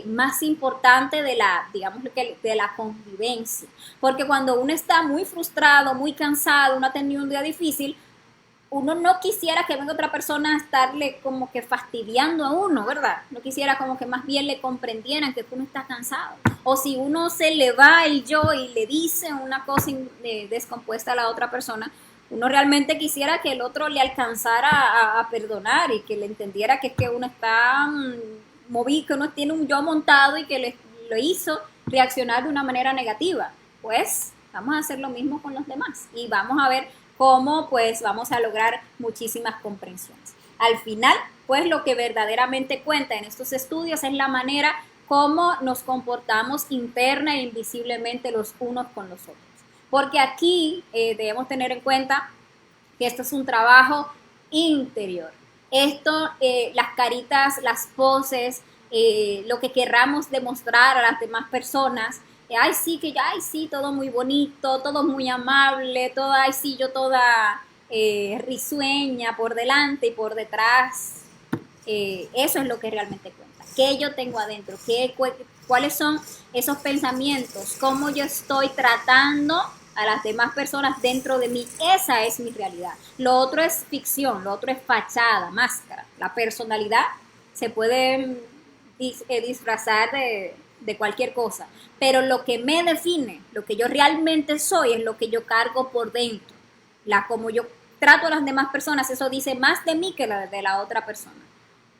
[SPEAKER 1] más importante de la, digamos, de la convivencia. Porque cuando uno está muy frustrado, muy cansado, uno ha tenido un día difícil, uno no quisiera que venga otra persona a estarle como que fastidiando a uno, ¿verdad? No quisiera como que más bien le comprendieran que uno está cansado. O si uno se le va el yo y le dice una cosa descompuesta a la otra persona, uno realmente quisiera que el otro le alcanzara a perdonar y que le entendiera que es que uno está movido, que uno tiene un yo montado y que lo hizo reaccionar de una manera negativa. Pues vamos a hacer lo mismo con los demás y vamos a ver cómo pues vamos a lograr muchísimas comprensiones. Al final, pues lo que verdaderamente cuenta en estos estudios es la manera cómo nos comportamos interna e invisiblemente los unos con los otros. Porque aquí debemos tener en cuenta que esto es un trabajo interior. Esto, las caritas, las poses, lo que querramos demostrar a las demás personas, ay sí, que ya, ay sí, todo muy bonito, todo muy amable, todo, ay sí, yo toda risueña por delante y por detrás. Eso es lo que realmente cuenta. ¿Qué yo tengo adentro? ¿Cuáles son esos pensamientos? ¿Cómo yo estoy tratando a las demás personas dentro de mí? Esa es mi realidad. Lo otro es ficción, lo otro es fachada, máscara. La personalidad se puede disfrazar de cualquier cosa, pero lo que me define, lo que yo realmente soy, es lo que yo cargo por dentro. Como yo trato a las demás personas, eso dice más de mí que de la otra persona.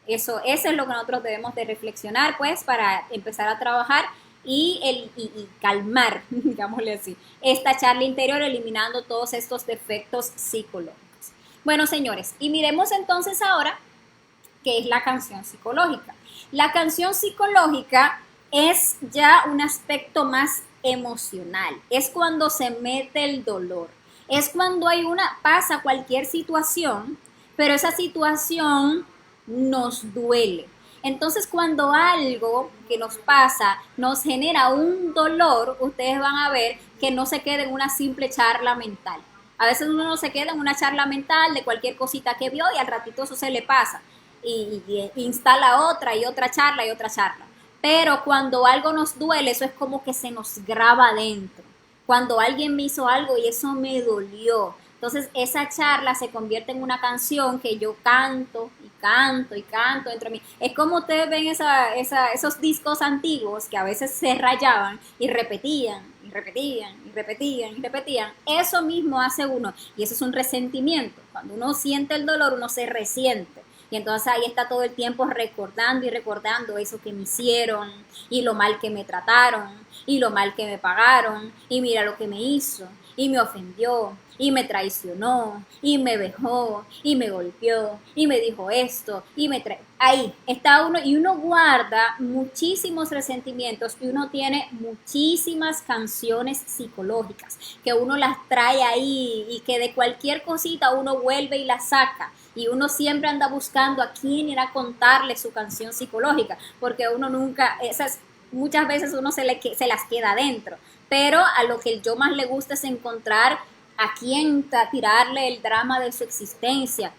[SPEAKER 1] Eso es lo que nosotros debemos de reflexionar, pues, para empezar a trabajar y calmar, digámosle así, esta charla interior, eliminando todos estos defectos psicológicos. Bueno, señores, y miremos entonces ahora qué es la canción psicológica. La canción psicológica es ya un aspecto más emocional, es cuando se mete el dolor, es cuando pasa cualquier situación, pero esa situación nos duele. Entonces, cuando algo que nos pasa nos genera un dolor, ustedes van a ver que no se queda en una simple charla mental. A veces uno no se queda en una charla mental de cualquier cosita que vio y al ratito eso se le pasa y instala otra y otra charla y otra charla. Pero cuando algo nos duele, eso es como que se nos graba adentro. Cuando alguien me hizo algo y eso me dolió, entonces esa charla se convierte en una canción que yo canto y canto y canto dentro de mí. Es como ustedes ven esos discos antiguos que a veces se rayaban y repetían y repetían y repetían y repetían. Eso mismo hace uno y eso es un resentimiento. Cuando uno siente el dolor, uno se resiente. Y entonces ahí está todo el tiempo recordando y recordando eso que me hicieron y lo mal que me trataron y lo mal que me pagaron y mira lo que me hizo y me ofendió y me traicionó y me dejó y me golpeó y me dijo esto y ahí está uno y uno guarda muchísimos resentimientos y uno tiene muchísimas canciones psicológicas que uno las trae ahí y que de cualquier cosita uno vuelve y la saca. Y uno siempre anda buscando a quién ir a contarle su canción psicológica, porque uno nunca, muchas veces uno se las queda adentro, pero a lo que el yo más le gusta es encontrar a quién tirarle el drama de su existencia,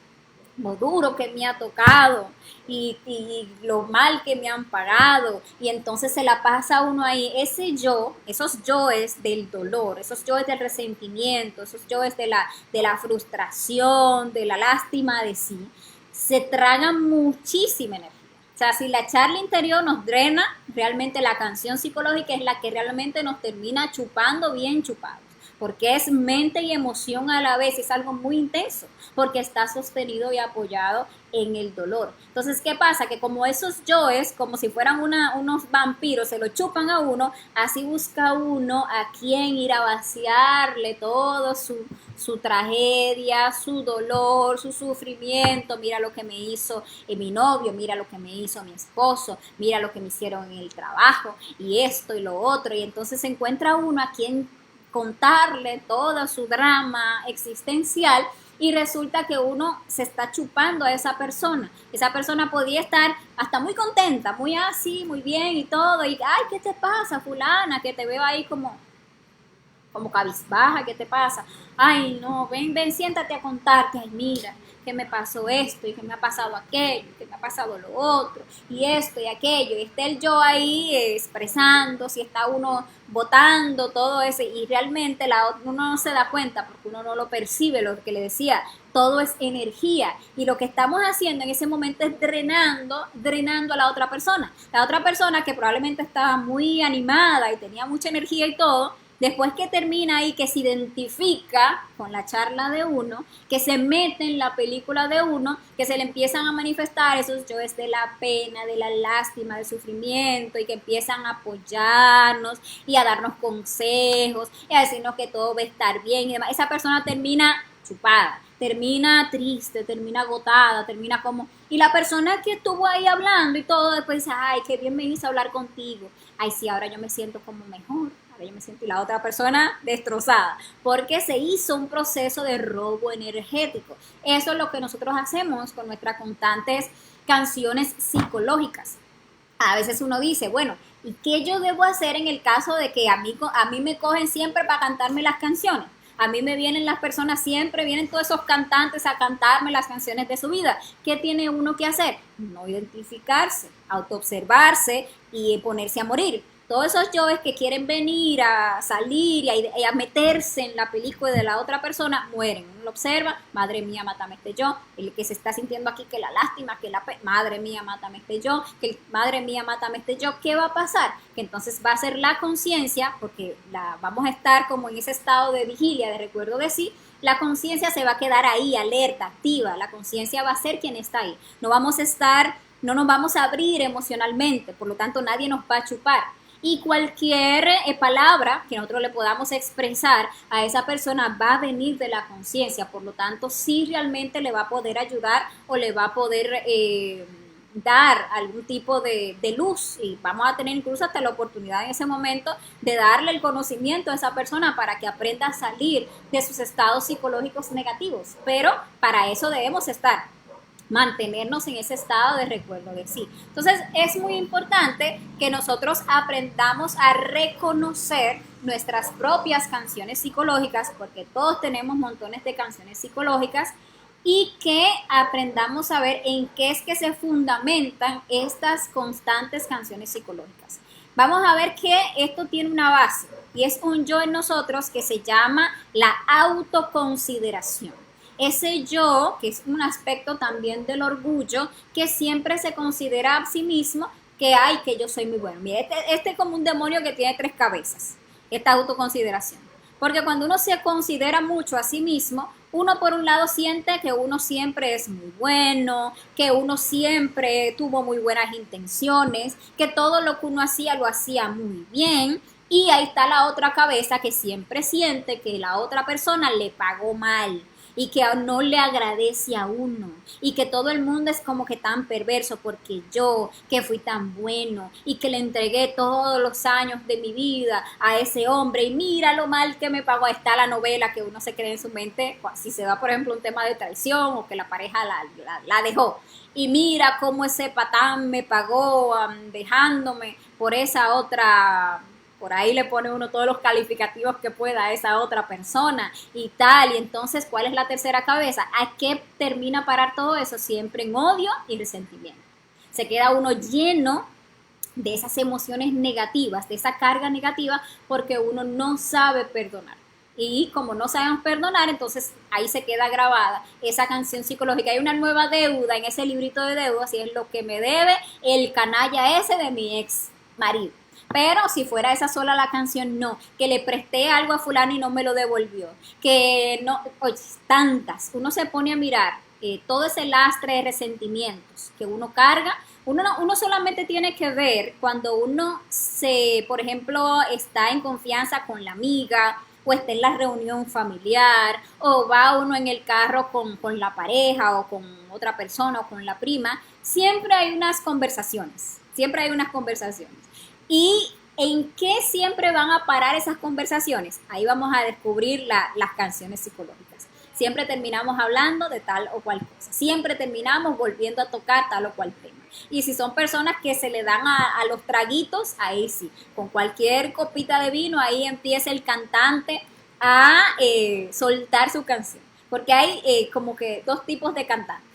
[SPEAKER 1] lo duro que me ha tocado y lo mal que me han pagado, y entonces se la pasa uno ahí, esos yoes del dolor, esos yoes del resentimiento, esos yoes de la frustración, de la lástima de sí, se tragan muchísima energía. O sea, si la charla interior nos drena, realmente la canción psicológica es la que realmente nos termina chupando bien chupados. porque es mente y emoción a la vez, es algo muy intenso, porque está sostenido y apoyado en el dolor. Entonces, ¿qué pasa? Que como esos yoes, como si fueran unos vampiros, se lo chupan a uno, así busca uno a quien ir a vaciarle todo su tragedia, su dolor, su sufrimiento. Mira lo que me hizo mi novio, mira lo que me hizo mi esposo, mira lo que me hicieron en el trabajo, y esto y lo otro. Y entonces se encuentra uno a quien contarle todo su drama existencial, y resulta que uno se está chupando a esa persona. Esa persona podía estar hasta muy contenta, muy así, muy bien y todo, y ay, ¿qué te pasa, fulana? Que te veo ahí como cabizbaja, ¿qué te pasa? Ay, no, ven, siéntate a contarte, ay, mira, que me pasó esto, y que me ha pasado aquello, que me ha pasado lo otro, y esto y aquello, y está el yo ahí expresando, si está uno votando todo eso, y realmente uno no se da cuenta, porque uno no lo percibe, lo que le decía, todo es energía, y lo que estamos haciendo en ese momento es drenando a la otra persona que probablemente estaba muy animada y tenía mucha energía y todo. Después que termina ahí, que se identifica con la charla de uno, que se mete en la película de uno, que se le empiezan a manifestar esos yoes de la pena, de la lástima, del sufrimiento, y que empiezan a apoyarnos y a darnos consejos y a decirnos que todo va a estar bien y demás. Esa persona termina chupada, termina triste, termina agotada, termina como... Y la persona que estuvo ahí hablando y todo, después dice, ay, qué bien me hizo hablar contigo. Ay, sí, ahora yo me siento como mejor. Ahora yo me siento, y la otra persona destrozada, porque se hizo un proceso de robo energético. Eso es lo que nosotros hacemos con nuestras constantes canciones psicológicas. A veces uno dice, bueno, ¿y qué yo debo hacer en el caso de que a mí me cogen siempre para cantarme las canciones? A mí me vienen las personas siempre, vienen todos esos cantantes a cantarme las canciones de su vida. ¿Qué tiene uno que hacer? No identificarse, autoobservarse y ponerse a morir. Todos esos yoes que quieren venir a salir y a meterse en la película de la otra persona, mueren. Uno lo observa, madre mía, mátame este yo. El que se está sintiendo aquí, que la lástima, madre mía, mátame este yo, madre mía, mátame este yo. ¿Qué va a pasar? Que entonces va a ser la conciencia, porque vamos a estar como en ese estado de vigilia, de recuerdo de sí. La conciencia se va a quedar ahí, alerta, activa. La conciencia va a ser quien está ahí. No nos vamos a abrir emocionalmente, por lo tanto nadie nos va a chupar. Y cualquier palabra que nosotros le podamos expresar a esa persona va a venir de la conciencia, por lo tanto sí realmente le va a poder ayudar o le va a poder dar algún tipo de luz, y vamos a tener incluso hasta la oportunidad en ese momento de darle el conocimiento a esa persona para que aprenda a salir de sus estados psicológicos negativos, pero para eso debemos mantenernos en ese estado de recuerdo de sí. Entonces es muy importante que nosotros aprendamos a reconocer nuestras propias canciones psicológicas, porque todos tenemos montones de canciones psicológicas, y que aprendamos a ver en qué es que se fundamentan estas constantes canciones psicológicas. Vamos a ver que esto tiene una base, y es un yo en nosotros que se llama la autoconsideración. Ese yo, que es un aspecto también del orgullo, que siempre se considera a sí mismo que yo soy muy bueno. Mira, este es como un demonio que tiene 3 cabezas, esta autoconsideración. Porque cuando uno se considera mucho a sí mismo, uno por un lado siente que uno siempre es muy bueno, que uno siempre tuvo muy buenas intenciones, que todo lo que uno hacía lo hacía muy bien. Y ahí está la otra cabeza que siempre siente que la otra persona le pagó mal, y que no le agradece a uno, y que todo el mundo es como que tan perverso porque yo, que fui tan bueno y que le entregué todos los años de mi vida a ese hombre, y mira lo mal que me pagó. Ahí está la novela que uno se cree en su mente, si se da por ejemplo un tema de traición o que la pareja la dejó, y mira cómo ese patán me pagó dejándome por esa otra. Por ahí le pone uno todos los calificativos que pueda a esa otra persona y tal. Y entonces, ¿cuál es la tercera cabeza? ¿A qué termina parar todo eso? Siempre en odio y resentimiento. Se queda uno lleno de esas emociones negativas, de esa carga negativa, porque uno no sabe perdonar. Y como no sabemos perdonar, entonces ahí se queda grabada esa canción psicológica. Hay una nueva deuda en ese librito de deudas, y es lo que me debe el canalla ese de mi ex marido. Pero si fuera esa sola la canción, no, que le presté algo a fulano y no me lo devolvió, que no, oye, tantas, uno se pone a mirar todo ese lastre de resentimientos que uno carga. Uno solamente tiene que ver cuando uno se, por ejemplo, está en confianza con la amiga, o está en la reunión familiar, o va uno en el carro con la pareja, o con otra persona, o con la prima, siempre hay unas conversaciones. ¿Y en qué siempre van a parar esas conversaciones? Ahí vamos a descubrir las canciones psicológicas. Siempre terminamos hablando de tal o cual cosa. Siempre terminamos volviendo a tocar tal o cual tema. Y si son personas que se le dan a los traguitos, ahí sí, con cualquier copita de vino, ahí empieza el cantante a soltar su canción. Porque hay como que dos tipos de cantantes.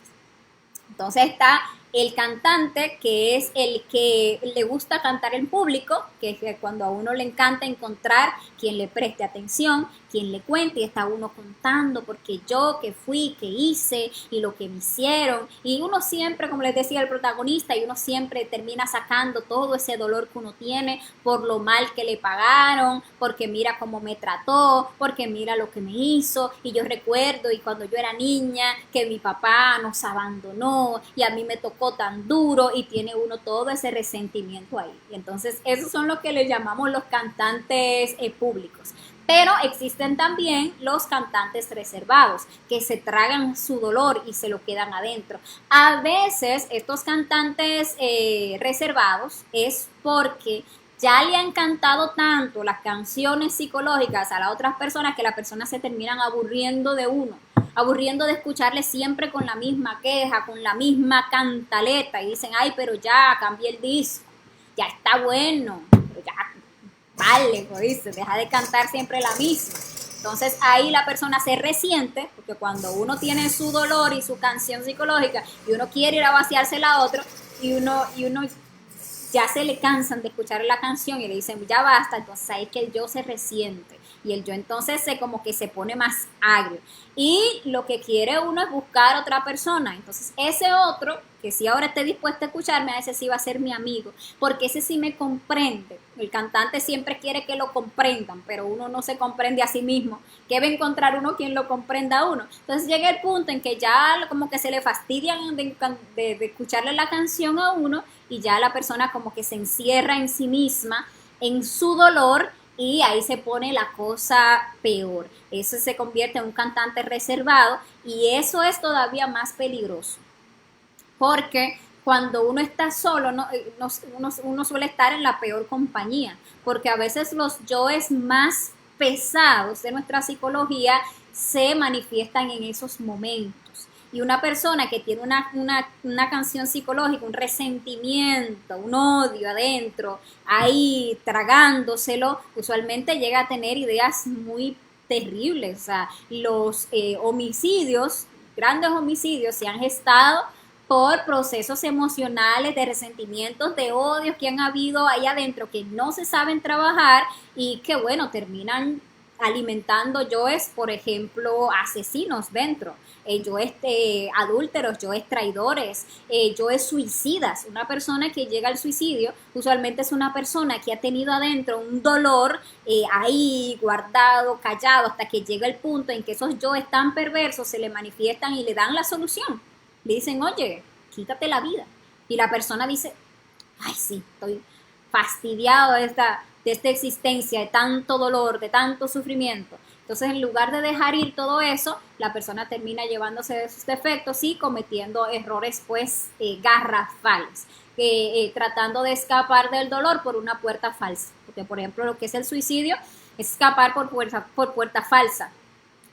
[SPEAKER 1] Entonces está el cantante, que es el que le gusta cantar en público, que es cuando a uno le encanta encontrar quien le preste atención, quien le cuente, y está uno contando porque yo, que fui, que hice, y lo que me hicieron, y uno siempre, como les decía el protagonista, y uno siempre termina sacando todo ese dolor que uno tiene por lo mal que le pagaron, porque mira cómo me trató, porque mira lo que me hizo, y yo recuerdo, y cuando yo era niña, que mi papá nos abandonó, y a mí me tocó tan duro, y tiene uno todo ese resentimiento ahí. Y entonces esos son los que le llamamos los cantantes públicos. Pero existen también los cantantes reservados, que se tragan su dolor y se lo quedan adentro. A veces estos cantantes reservados es porque ya le han cantado tanto las canciones psicológicas a las otras personas que las personas se terminan aburriendo de uno, aburriendo de escucharle siempre con la misma queja, con la misma cantaleta, y dicen, ay, pero ya cambié el disco, ya está bueno, pero ya vale, pues, deja de cantar siempre la misma. Entonces ahí la persona se resiente, porque cuando uno tiene su dolor y su canción psicológica y uno quiere ir a vaciársela a otro, y uno ya se le cansan de escuchar la canción y le dicen ya basta, entonces ahí que el yo se resiente y el yo entonces se como que se pone más agrio y lo que quiere uno es buscar a otra persona. Entonces ese otro que si ahora esté dispuesto a escucharme, a ese sí va a ser mi amigo, porque ese sí me comprende. El cantante siempre quiere que lo comprendan, pero uno no se comprende a sí mismo, que va a encontrar uno quien lo comprenda a uno. Entonces llega el punto en que ya como que se le fastidian de escucharle la canción a uno y ya la persona como que se encierra en sí misma, en su dolor, y ahí se pone la cosa peor. Eso se convierte en un cantante reservado y eso es todavía más peligroso. Porque cuando uno está solo, uno suele estar en la peor compañía, porque a veces los yoes más pesados de nuestra psicología se manifiestan en esos momentos. Y una persona que tiene una canción psicológica, un resentimiento, un odio adentro, ahí tragándoselo, usualmente llega a tener ideas muy terribles. O sea, los homicidios, grandes homicidios, se han gestado por procesos emocionales de resentimientos, de odios que han habido ahí adentro que no se saben trabajar y que bueno, terminan alimentando yoes, por ejemplo, asesinos dentro, yoes adúlteros, yoes traidores, yoes suicidas. Una persona que llega al suicidio usualmente es una persona que ha tenido adentro un dolor ahí guardado, callado, hasta que llega el punto en que esos yoes tan perversos se le manifiestan y le dan la solución. Le dicen, oye, quítate la vida. Y la persona dice, ay, sí, estoy fastidiado de esta existencia, de tanto dolor, de tanto sufrimiento. Entonces, en lugar de dejar ir todo eso, la persona termina llevándose de sus defectos y cometiendo errores, pues, garrafales, tratando de escapar del dolor por una puerta falsa. Porque, por ejemplo, lo que es el suicidio es escapar por puerta falsa,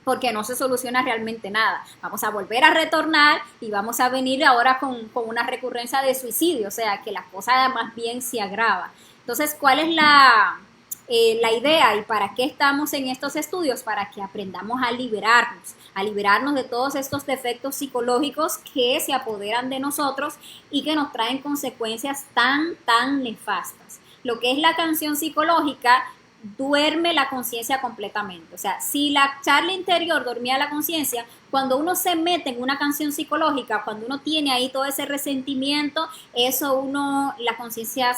[SPEAKER 1] porque no se soluciona realmente nada. Vamos a volver a retornar y vamos a venir ahora con una recurrencia de suicidio, o sea, que la cosa más bien se agrava. Entonces, ¿cuál es la idea y para qué estamos en estos estudios? Para que aprendamos a liberarnos de todos estos defectos psicológicos que se apoderan de nosotros y que nos traen consecuencias tan nefastas. Lo que es la canción psicológica duerme la conciencia completamente. O sea, si la charla interior dormía la conciencia, cuando uno se mete en una canción psicológica, cuando uno tiene ahí todo ese resentimiento, eso la conciencia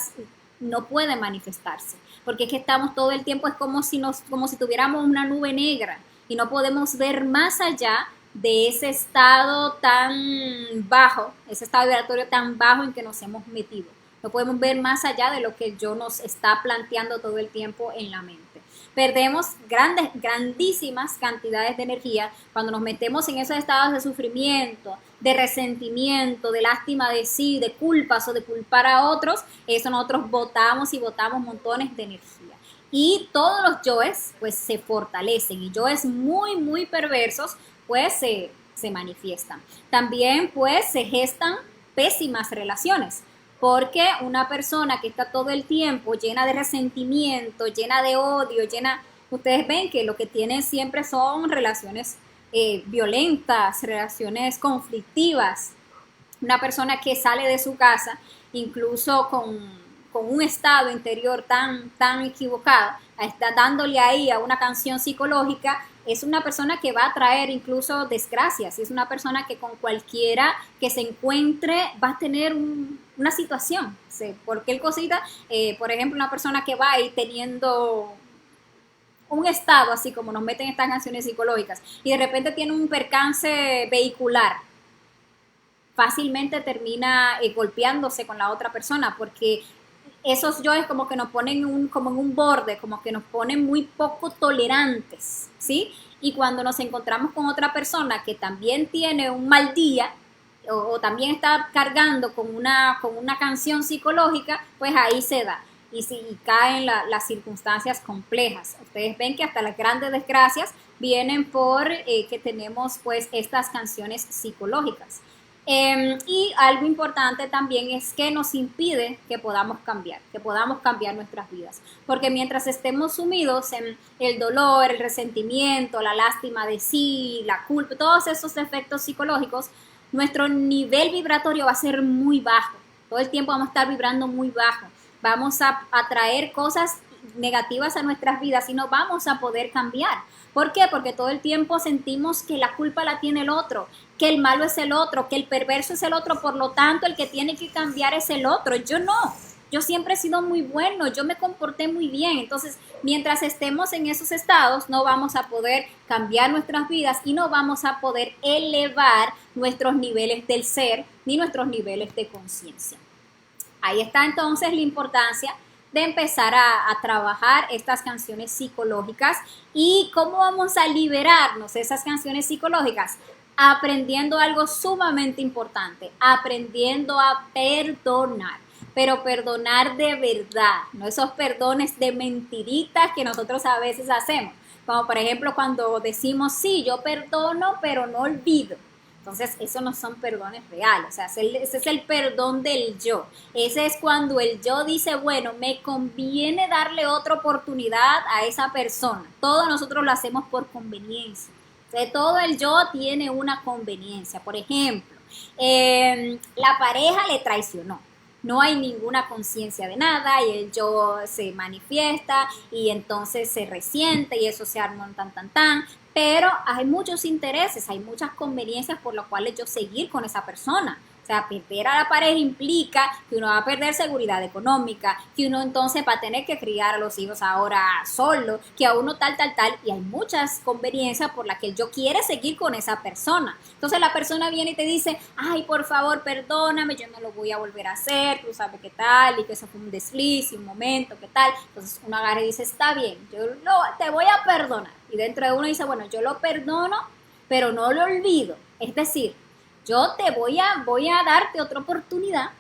[SPEAKER 1] no puede manifestarse, porque es que estamos todo el tiempo, es como si tuviéramos una nube negra y no podemos ver más allá de ese estado tan bajo, ese estado vibratorio tan bajo en que nos hemos metido. No podemos ver más allá de lo que el yo nos está planteando todo el tiempo en la mente. Perdemos grandísimas cantidades de energía cuando nos metemos en esos estados de sufrimiento, de resentimiento, de lástima de sí, de culpas o de culpar a otros. Eso nosotros botamos y botamos montones de energía. Y todos los yoes pues se fortalecen, y yoes muy, muy perversos pues se manifiestan. También pues se gestan pésimas relaciones, porque una persona que está todo el tiempo llena de resentimiento, llena de odio, ustedes ven que lo que tienen siempre son relaciones violentas, relaciones conflictivas. Una persona que sale de su casa, incluso con un estado interior tan equivocado, está dándole ahí a una canción psicológica, es una persona que va a traer incluso desgracias, es una persona que con cualquiera que se encuentre va a tener una situación, cualquier cosita, por ejemplo, una persona que va ahí teniendo un estado así como nos meten estas canciones psicológicas y de repente tiene un percance vehicular, fácilmente termina golpeándose con la otra persona, porque esos yoes como que nos ponen como en un borde, como que nos ponen muy poco tolerantes, ¿sí? Y cuando nos encontramos con otra persona que también tiene un mal día, o también está cargando con una canción psicológica, pues ahí se da. Y caen las circunstancias complejas. Ustedes ven que hasta las grandes desgracias vienen por que tenemos pues estas canciones psicológicas. Y algo importante también es que nos impide que podamos cambiar nuestras vidas. Porque mientras estemos sumidos en el dolor, el resentimiento, la lástima de sí, la culpa, todos esos efectos psicológicos, nuestro nivel vibratorio va a ser muy bajo. Todo el tiempo vamos a estar vibrando muy bajo. Vamos a atraer cosas negativas a nuestras vidas y no vamos a poder cambiar. ¿Por qué? Porque todo el tiempo sentimos que la culpa la tiene el otro, que el malo es el otro, que el perverso es el otro, por lo tanto el que tiene que cambiar es el otro. Yo no, yo siempre he sido muy bueno, yo me comporté muy bien. Entonces, mientras estemos en esos estados, no vamos a poder cambiar nuestras vidas y no vamos a poder elevar nuestros niveles del ser ni nuestros niveles de conciencia. Ahí está entonces la importancia de empezar a trabajar estas canciones psicológicas. ¿Y cómo vamos a liberarnos de esas canciones psicológicas? Aprendiendo algo sumamente importante, aprendiendo a perdonar, pero perdonar de verdad, no esos perdones de mentiritas que nosotros a veces hacemos, como por ejemplo cuando decimos, sí, yo perdono, pero no olvido. Entonces, eso no son perdones reales, o sea, ese es el perdón del yo. Ese es cuando el yo dice, bueno, me conviene darle otra oportunidad a esa persona. Todos nosotros lo hacemos por conveniencia. O sea, todo el yo tiene una conveniencia. Por ejemplo, la pareja le traicionó. No hay ninguna conciencia de nada y el yo se manifiesta y entonces se resiente y eso se arma un tan, pero hay muchos intereses, hay muchas conveniencias por las cuales yo seguir con esa persona. O sea, perder a la pareja implica que uno va a perder seguridad económica, que uno entonces va a tener que criar a los hijos ahora solo, que a uno tal, y hay muchas conveniencias por las que yo quiere seguir con esa persona. Entonces la persona viene y te dice, ay, por favor, perdóname, yo no lo voy a volver a hacer, tú sabes qué tal, y que eso fue un desliz y un momento, qué tal. Entonces uno agarra y dice, está bien, te voy a perdonar. Y dentro de uno dice, bueno, yo lo perdono, pero no lo olvido. Es decir, yo te voy a darte otra oportunidad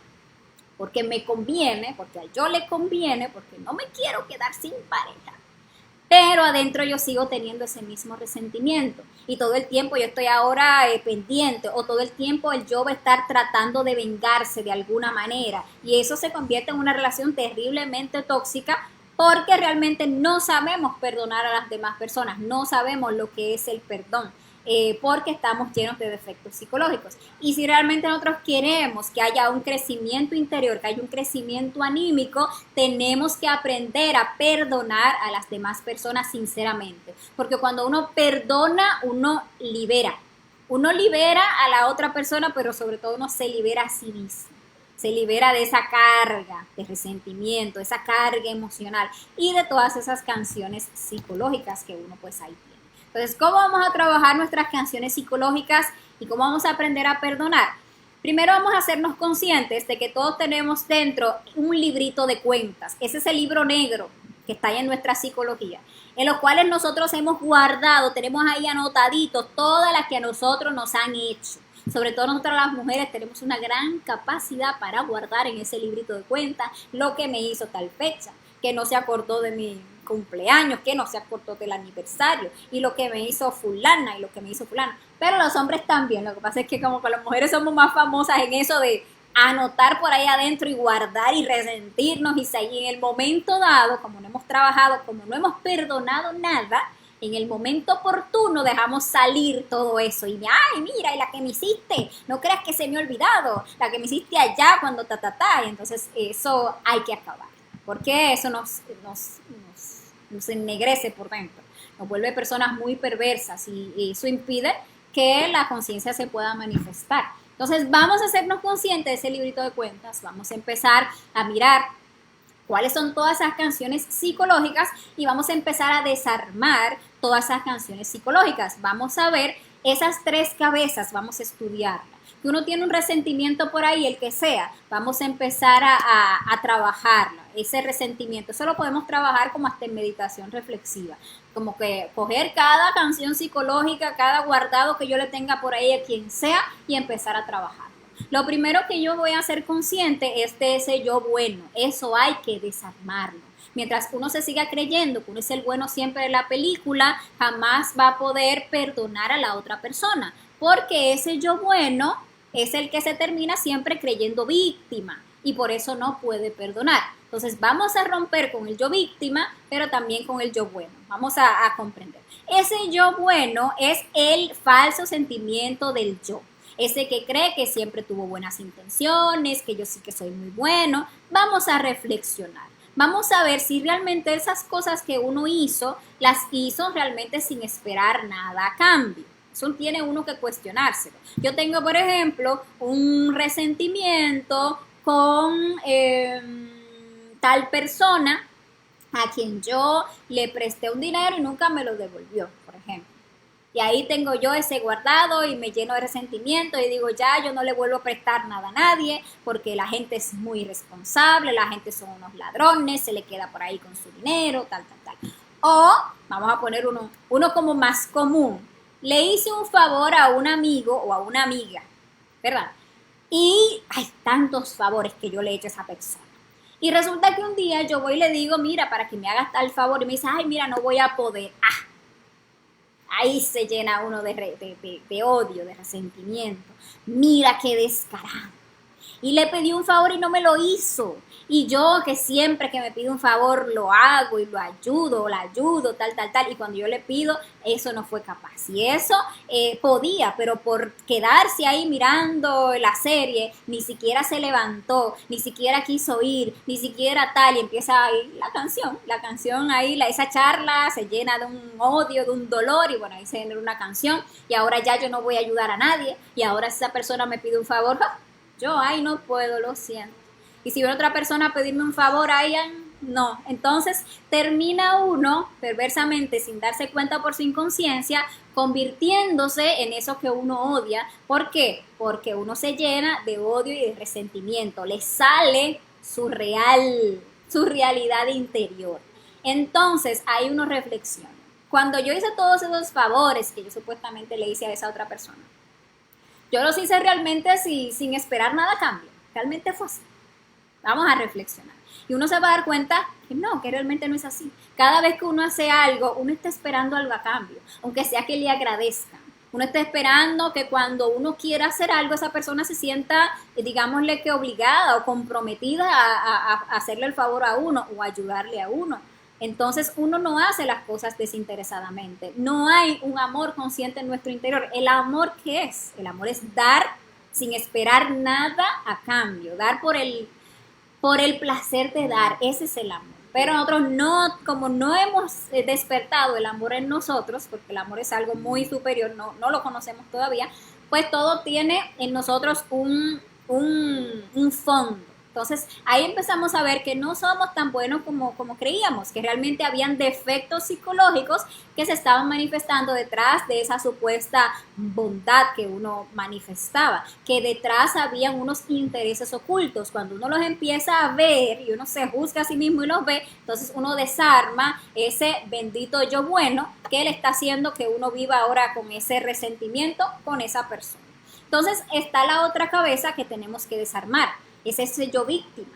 [SPEAKER 1] porque me conviene, porque a yo le conviene, porque no me quiero quedar sin pareja. Pero adentro yo sigo teniendo ese mismo resentimiento y todo el tiempo yo estoy ahora pendiente, o todo el tiempo el yo va a estar tratando de vengarse de alguna manera, y eso se convierte en una relación terriblemente tóxica porque realmente no sabemos perdonar a las demás personas, no sabemos lo que es el perdón. Porque estamos llenos de defectos psicológicos. Y si realmente nosotros queremos que haya un crecimiento interior, que haya un crecimiento anímico, tenemos que aprender a perdonar a las demás personas sinceramente. Porque cuando uno perdona, uno libera. Uno libera a la otra persona, pero sobre todo uno se libera a sí mismo. se libera de esa carga de resentimiento, esa carga emocional y de todas esas canciones psicológicas que uno pues ahí tiene. Entonces, ¿cómo vamos a trabajar nuestras canciones psicológicas y cómo vamos a aprender a perdonar? Primero vamos a hacernos conscientes de que todos tenemos dentro un librito de cuentas. Ese es el libro negro que está ahí en nuestra psicología, en los cuales nosotros hemos guardado, tenemos ahí anotaditos todas las que a nosotros nos han hecho. Sobre todo nosotras las mujeres tenemos una gran capacidad para guardar en ese librito de cuentas lo que me hizo tal fecha, que no se acordó de mi cumpleaños, que no se acordó del aniversario, y lo que me hizo fulana, y lo que me hizo fulano. Pero los hombres también, lo que pasa es que como que las mujeres somos más famosas en eso de anotar por ahí adentro y guardar y resentirnos y seguir en el momento dado, como no hemos trabajado, como no hemos perdonado nada, en el momento oportuno dejamos salir todo eso y ay, mira, y la que me hiciste, no creas que se me ha olvidado, la que me hiciste allá cuando y entonces eso hay que acabar, porque eso nos ennegrece por dentro, nos vuelve personas muy perversas y eso impide que la conciencia se pueda manifestar. Entonces vamos a hacernos conscientes de ese librito de cuentas, vamos a empezar a mirar cuáles son todas esas canciones psicológicas y vamos a empezar a desarmar todas esas canciones psicológicas. Vamos a ver esas tres cabezas, vamos a estudiarlas. Que uno tiene un resentimiento por ahí, el que sea, vamos a empezar a trabajarlo, ese resentimiento. Eso lo podemos trabajar como hasta en meditación reflexiva, como que coger cada canción psicológica, cada guardado que yo le tenga por ahí a quien sea y empezar a trabajar. Lo primero que yo voy a ser consciente es de ese yo bueno, eso hay que desarmarlo. Mientras uno se siga creyendo que uno es el bueno siempre de la película, jamás va a poder perdonar a la otra persona, porque ese yo bueno es el que se termina siempre creyendo víctima y por eso no puede perdonar. Entonces vamos a romper con el yo víctima, pero también con el yo bueno. Vamos a comprender. Ese yo bueno es el falso sentimiento del yo. Ese que cree que siempre tuvo buenas intenciones, que yo sí que soy muy bueno. Vamos a reflexionar. Vamos a ver si realmente esas cosas que uno hizo, las hizo realmente sin esperar nada a cambio. Eso tiene uno que cuestionárselo. Yo tengo, por ejemplo, un resentimiento con tal persona a quien yo le presté un dinero y nunca me lo devolvió, por ejemplo. Y ahí tengo yo ese guardado y me lleno de resentimiento y digo, ya, yo no le vuelvo a prestar nada a nadie porque la gente es muy irresponsable, la gente son unos ladrones, se le queda por ahí con su dinero, tal. O, vamos a poner uno como más común. Le hice un favor a un amigo o a una amiga, ¿verdad? Y hay tantos favores que yo le he hecho a esa persona. Y resulta que un día yo voy y le digo, mira, para que me hagas tal favor. Y me dice, ay, mira, no voy a poder. Ahí se llena uno de odio, de resentimiento. Mira qué descarado. Y le pedí un favor y no me lo hizo. Y yo que siempre que me pide un favor lo hago y lo ayudo, o la ayudo, tal. Y cuando yo le pido, eso no fue capaz. Y eso podía, pero por quedarse ahí mirando la serie, ni siquiera se levantó, ni siquiera quiso ir, ni siquiera tal. Y empieza ahí la canción ahí, esa charla se llena de un odio, de un dolor. Y bueno, ahí se genera una canción. Y ahora ya yo no voy a ayudar a nadie. Y ahora si esa persona me pide un favor, yo, no puedo, lo siento. Y si viene otra persona a pedirme un favor, no. Entonces termina uno, perversamente, sin darse cuenta por su inconsciencia, convirtiéndose en eso que uno odia. ¿Por qué? Porque uno se llena de odio y de resentimiento. Le sale su realidad interior. Entonces, ahí uno reflexiona. Cuando yo hice todos esos favores que yo supuestamente le hice a esa otra persona, yo los hice realmente sin esperar nada a cambio. Realmente fue así. Vamos a reflexionar. Y uno se va a dar cuenta que no, que realmente no es así. Cada vez que uno hace algo, uno está esperando algo a cambio, aunque sea que le agradezcan. Uno está esperando que cuando uno quiera hacer algo, esa persona se sienta, digámosle que obligada o comprometida a hacerle el favor a uno o ayudarle a uno. Entonces uno no hace las cosas desinteresadamente. No hay un amor consciente en nuestro interior. ¿El amor qué es? El amor es dar sin esperar nada a cambio. Dar por el placer de dar. Ese es el amor. Pero nosotros como no hemos despertado el amor en nosotros, porque el amor es algo muy superior, no lo conocemos todavía, pues todo tiene en nosotros un fondo. Entonces ahí empezamos a ver que no somos tan buenos como creíamos, que realmente habían defectos psicológicos que se estaban manifestando detrás de esa supuesta bondad que uno manifestaba, que detrás habían unos intereses ocultos. Cuando uno los empieza a ver y uno se juzga a sí mismo y los ve, entonces uno desarma ese bendito yo bueno que le está haciendo que uno viva ahora con ese resentimiento con esa persona. Entonces está la otra cabeza que tenemos que desarmar, es ese yo víctima.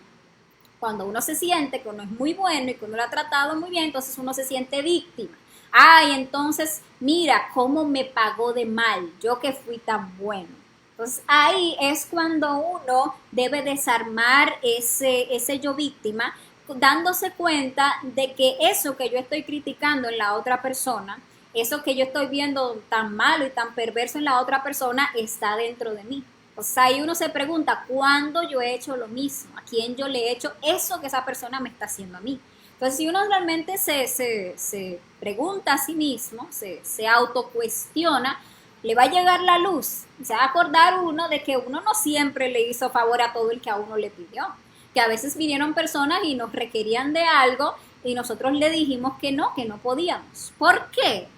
[SPEAKER 1] Cuando uno se siente que uno es muy bueno y que uno lo ha tratado muy bien, entonces uno se siente víctima. Ay, entonces, mira cómo me pagó de mal, yo que fui tan bueno. Entonces ahí es cuando uno debe desarmar ese yo víctima, dándose cuenta de que eso que yo estoy criticando en la otra persona, eso que yo estoy viendo tan malo y tan perverso en la otra persona, está dentro de mí. O sea, ahí uno se pregunta, ¿cuándo yo he hecho lo mismo? ¿A quién yo le he hecho eso que esa persona me está haciendo a mí? Entonces, si uno realmente se pregunta a sí mismo, se autocuestiona, le va a llegar la luz. Se va a acordar uno de que uno no siempre le hizo favor a todo el que a uno le pidió. Que a veces vinieron personas y nos requerían de algo y nosotros le dijimos que no podíamos. ¿Por qué?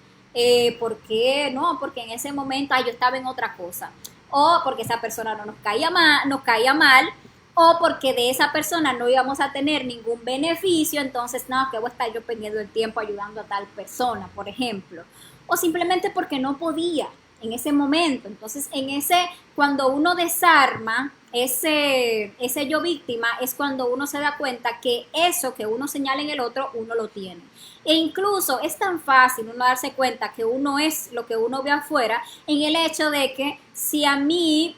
[SPEAKER 1] ¿Por qué? No, porque en ese momento yo estaba en otra cosa, o porque esa persona no nos caía mal, o porque de esa persona no íbamos a tener ningún beneficio, entonces no, que voy a estar yo perdiendo el tiempo ayudando a tal persona, por ejemplo, o simplemente porque no podía en ese momento. Entonces, cuando uno desarma ese yo víctima, es cuando uno se da cuenta que eso que uno señala en el otro, uno lo tiene. E incluso es tan fácil uno darse cuenta que uno es lo que uno ve afuera, en el hecho de que si a mí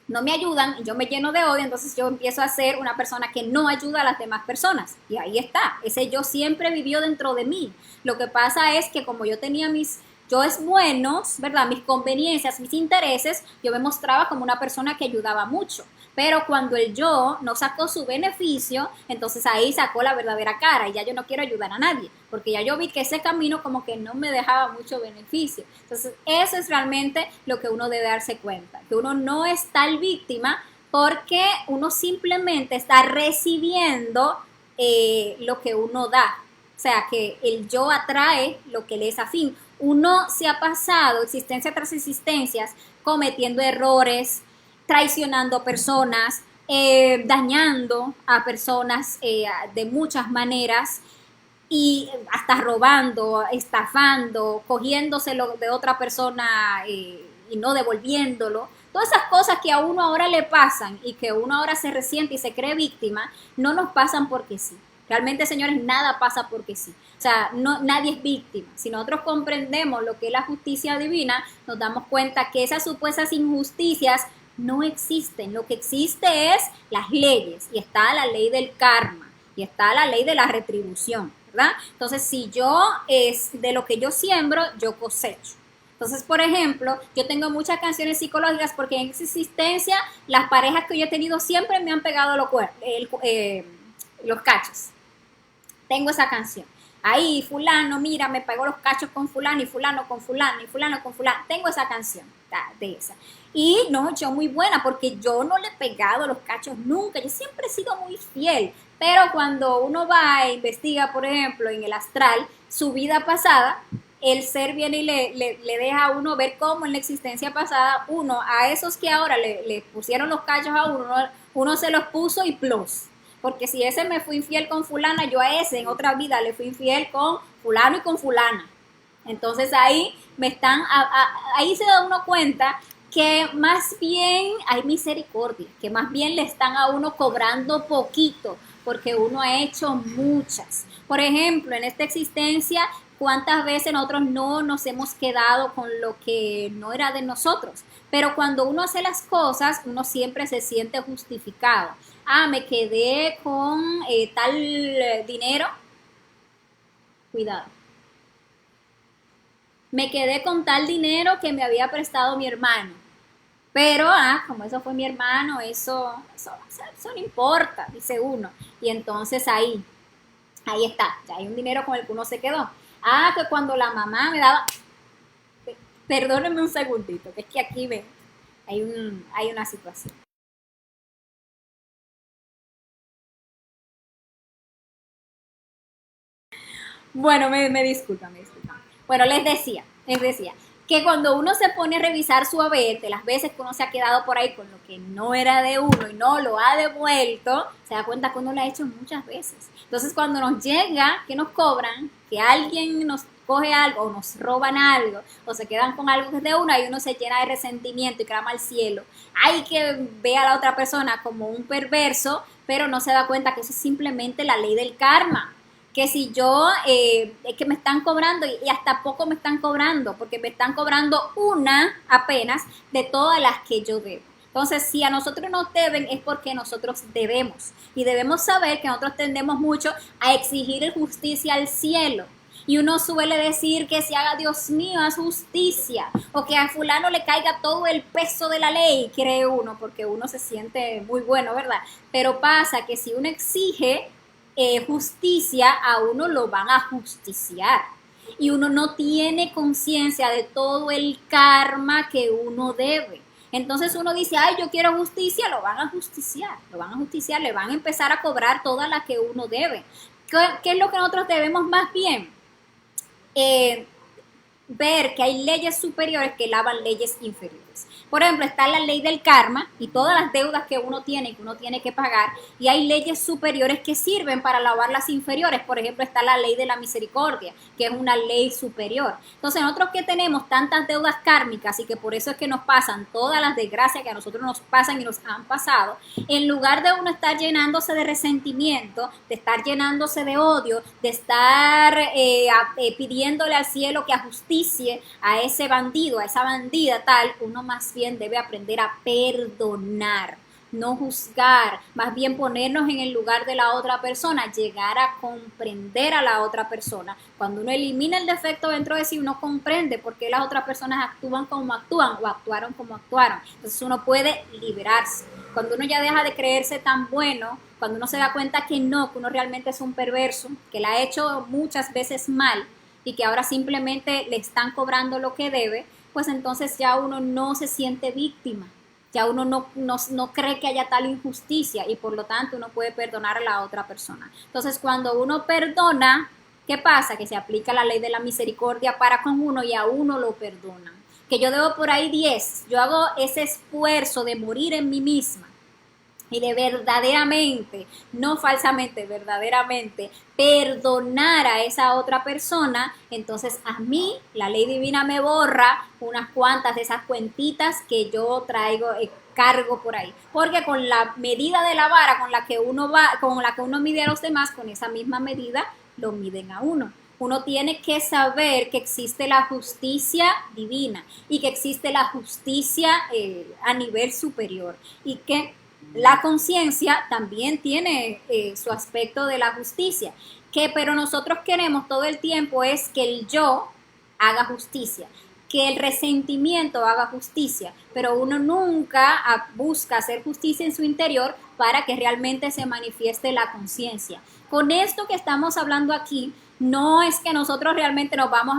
[SPEAKER 1] no me ayudan y yo me lleno de odio, entonces yo empiezo a ser una persona que no ayuda a las demás personas. Y ahí está, ese yo siempre vivió dentro de mí. Lo que pasa es que como yo tenía mis yo es buenos, ¿verdad? Mis conveniencias, mis intereses, yo me mostraba como una persona que ayudaba mucho. Pero cuando el yo no sacó su beneficio, entonces ahí sacó la verdadera cara y ya yo no quiero ayudar a nadie, porque ya yo vi que ese camino como que no me dejaba mucho beneficio. Entonces eso es realmente lo que uno debe darse cuenta, que uno no es tal víctima porque uno simplemente está recibiendo lo que uno da. O sea, que el yo atrae lo que le es afín. Uno se ha pasado existencia tras existencias cometiendo errores, traicionando personas, dañando a personas de muchas maneras y hasta robando, estafando, cogiéndoselo de otra persona y no devolviéndolo. Todas esas cosas que a uno ahora le pasan y que uno ahora se resiente y se cree víctima, no nos pasan porque sí. Realmente, señores, nada pasa porque sí. O sea, nadie es víctima. Si nosotros comprendemos lo que es la justicia divina, nos damos cuenta que esas supuestas injusticias no existen. Lo que existe es las leyes y está la ley del karma y está la ley de la retribución, ¿verdad? Entonces, si yo es de lo que yo siembro, yo cosecho. Entonces, por ejemplo, yo tengo muchas canciones psicológicas porque en esa existencia las parejas que yo he tenido siempre me han pegado los cachos. Tengo esa canción. Ahí fulano, mira, me pegó los cachos con fulano y fulano con fulano y fulano con fulano. Tengo esa canción de esa. Y no, yo muy buena porque yo no le he pegado los cachos nunca. Yo siempre he sido muy fiel. Pero cuando uno va e investiga, por ejemplo, en el astral, su vida pasada, el ser viene y le deja a uno ver cómo en la existencia pasada, uno, a esos que ahora le pusieron los cachos a uno se los puso y plus. Porque si ese me fue infiel con fulana, yo a ese en otra vida le fui infiel con fulano y con fulana. Entonces ahí ahí se da uno cuenta que más bien hay misericordia, que más bien le están a uno cobrando poquito, porque uno ha hecho muchas. Por ejemplo, en esta existencia, ¿cuántas veces nosotros no nos hemos quedado con lo que no era de nosotros? Pero cuando uno hace las cosas, uno siempre se siente justificado. Ah, me quedé con tal dinero, cuidado. Me quedé con tal dinero que me había prestado mi hermano. Pero, como eso fue mi hermano, eso no importa, dice uno. Y entonces ahí está, ya hay un dinero con el que uno se quedó. Que cuando la mamá me daba, perdónenme un segundito, que es que aquí ve, hay una situación. Bueno, me disculpan, me disculpan. Bueno, les decía que cuando uno se pone a revisar su haber, de las veces que uno se ha quedado por ahí con lo que no era de uno y no lo ha devuelto, se da cuenta que uno lo ha hecho muchas veces. Entonces, cuando nos llega que nos cobran, que alguien nos coge algo o nos roban algo o se quedan con algo que es de uno, y uno se llena de resentimiento y clama al cielo. Hay que ver a la otra persona como un perverso, pero no se da cuenta que eso es simplemente la ley del karma, que si yo, es que me están cobrando y hasta poco me están cobrando, porque me están cobrando una apenas de todas las que yo debo. Entonces, si a nosotros nos deben es porque nosotros debemos. Y debemos saber que nosotros tendemos mucho a exigir justicia al cielo. Y uno suele decir que si haga Dios mío, haz justicia. O que a fulano le caiga todo el peso de la ley, cree uno, porque uno se siente muy bueno, ¿verdad? Pero pasa que si uno exige justicia, a uno lo van a justiciar. Y uno no tiene conciencia de todo el karma que uno debe. Entonces uno dice, ay, yo quiero justicia, lo van a justiciar, lo van a justiciar, le van a empezar a cobrar toda la que uno debe. ¿Qué es lo que nosotros debemos más bien? Eh, Ver que hay leyes superiores que lavan leyes inferiores. Por ejemplo, está la ley del karma y todas las deudas que uno tiene que pagar, y hay leyes superiores que sirven para lavar las inferiores. Por ejemplo, está la ley de la misericordia, que es una ley superior. Entonces, nosotros que tenemos tantas deudas kármicas y que por eso es que nos pasan todas las desgracias que a nosotros nos pasan y nos han pasado, en lugar de uno estar llenándose de resentimiento, de estar llenándose de odio, de estar pidiéndole al cielo que ajusticie a ese bandido, a esa bandida tal, uno más bien debe aprender a perdonar, no juzgar, más bien ponernos en el lugar de la otra persona, llegar a comprender a la otra persona. Cuando uno elimina el defecto dentro de sí, uno comprende por qué las otras personas actúan como actúan o actuaron como actuaron. Entonces uno puede liberarse. Cuando uno ya deja de creerse tan bueno, cuando uno se da cuenta que no, que uno realmente es un perverso, que la ha hecho muchas veces mal y que ahora simplemente le están cobrando lo que debe, pues entonces ya uno no se siente víctima, ya uno no cree que haya tal injusticia y por lo tanto uno puede perdonar a la otra persona. Entonces cuando uno perdona, ¿qué pasa? Que se aplica la ley de la misericordia para con uno y a uno lo perdonan. Que yo debo por ahí 10, yo hago ese esfuerzo de morir en mí misma y de verdaderamente, no falsamente, verdaderamente perdonar a esa otra persona, entonces a mí la ley divina me borra unas cuantas de esas cuentitas que yo traigo, cargo por ahí, porque con la medida de la vara con la que uno va, con la que uno mide a los demás, con esa misma medida lo miden a uno. Uno tiene que saber que existe la justicia divina y que existe la justicia a nivel superior y que la conciencia también tiene su aspecto de la justicia, que pero nosotros queremos todo el tiempo es que el yo haga justicia, que el resentimiento haga justicia, pero uno nunca busca hacer justicia en su interior para que realmente se manifieste la conciencia. Con esto que estamos hablando aquí, no es que nosotros realmente nos vamos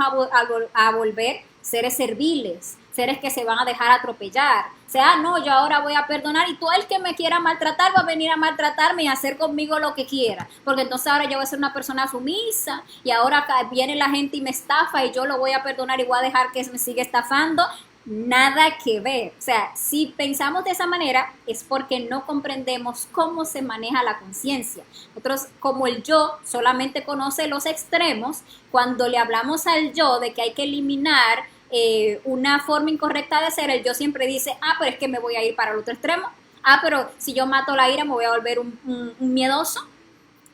[SPEAKER 1] a volver seres serviles, seres que se van a dejar atropellar. O sea, no, yo ahora voy a perdonar y todo el que me quiera maltratar va a venir a maltratarme y a hacer conmigo lo que quiera. Porque entonces ahora yo voy a ser una persona sumisa y ahora viene la gente y me estafa y yo lo voy a perdonar y voy a dejar que me siga estafando. Nada que ver. O sea, si pensamos de esa manera es porque no comprendemos cómo se maneja la conciencia. Nosotros, como el yo solamente conoce los extremos, cuando le hablamos al yo de que hay que eliminar una forma incorrecta de ser, el yo siempre dice, ah, pero es que me voy a ir para el otro extremo. Ah, pero si yo mato la ira me voy a volver un miedoso.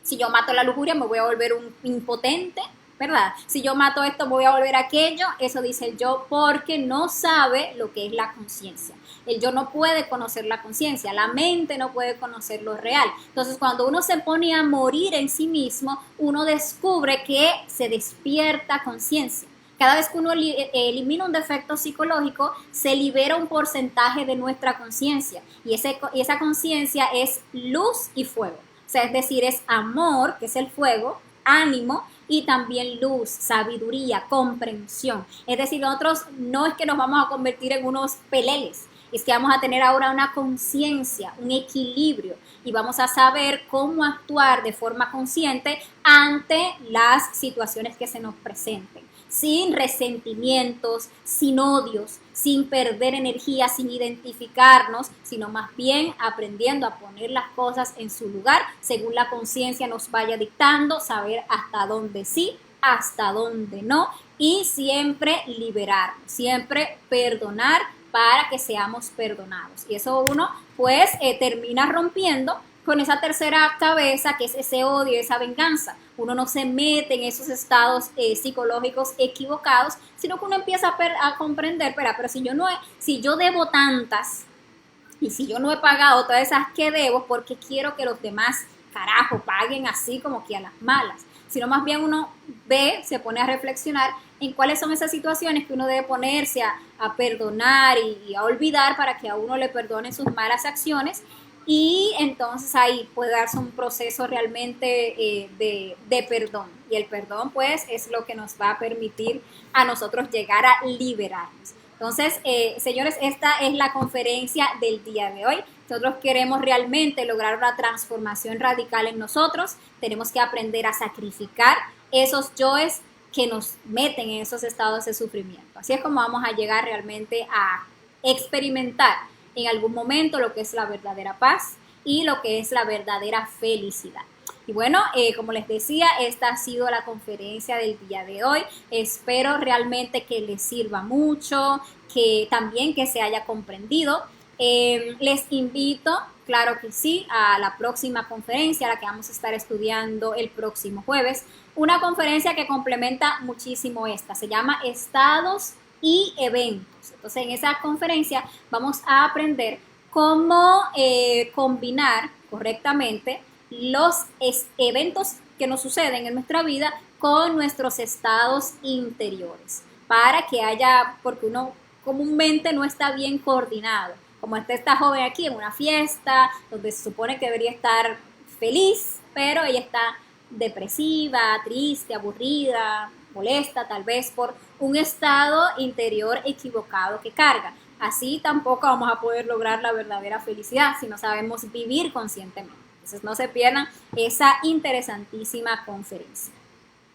[SPEAKER 1] Si yo mato la lujuria me voy a volver un impotente, ¿verdad? Si yo mato esto me voy a volver aquello. Eso dice el yo porque no sabe lo que es la conciencia. El yo no puede conocer la conciencia, la mente no puede conocer lo real. Entonces cuando uno se pone a morir en sí mismo, uno descubre que se despierta conciencia. Cada vez que uno elimina un defecto psicológico, se libera un porcentaje de nuestra conciencia y esa conciencia es luz y fuego. O sea, es decir, es amor, que es el fuego, ánimo y también luz, sabiduría, comprensión. Es decir, nosotros no es que nos vamos a convertir en unos peleles, es que vamos a tener ahora una conciencia, un equilibrio y vamos a saber cómo actuar de forma consciente ante las situaciones que se nos presenten, sin resentimientos, sin odios, sin perder energía, sin identificarnos, sino más bien aprendiendo a poner las cosas en su lugar según la conciencia nos vaya dictando, saber hasta dónde sí, hasta dónde no, y siempre liberarnos, siempre perdonar para que seamos perdonados. Y eso uno pues termina rompiendo con esa tercera cabeza, que es ese odio, esa venganza. Uno no se mete en esos estados psicológicos equivocados, sino que uno empieza a comprender, pero si yo debo tantas, y si yo no he pagado todas esas que debo, porque quiero que los demás, carajo, paguen así como que a las malas. Sino más bien uno ve, se pone a reflexionar en cuáles son esas situaciones que uno debe ponerse a perdonar y a olvidar para que a uno le perdonen sus malas acciones. Y entonces ahí puede darse un proceso realmente de perdón. Y el perdón pues es lo que nos va a permitir a nosotros llegar a liberarnos. Entonces, señores, esta es la conferencia del día de hoy. Nosotros queremos realmente lograr una transformación radical en nosotros. Tenemos que aprender a sacrificar esos yoes que nos meten en esos estados de sufrimiento. Así es como vamos a llegar realmente a experimentar en algún momento lo que es la verdadera paz y lo que es la verdadera felicidad. Y bueno, como les decía, esta ha sido la conferencia del día de hoy. Espero realmente que les sirva mucho, que también que se haya comprendido. Les invito, claro que sí, a la próxima conferencia, a la que vamos a estar estudiando el próximo jueves. Una conferencia que complementa muchísimo esta. Se llama Estados y Eventos. Entonces, en esa conferencia vamos a aprender cómo combinar correctamente los eventos que nos suceden en nuestra vida con nuestros estados interiores, para que haya, porque uno comúnmente no está bien coordinado, como esta joven aquí en una fiesta, donde se supone que debería estar feliz, pero ella está depresiva, triste, aburrida, molesta tal vez por un estado interior equivocado que carga. Así tampoco vamos a poder lograr la verdadera felicidad si no sabemos vivir conscientemente. Entonces no se pierdan esa interesantísima conferencia.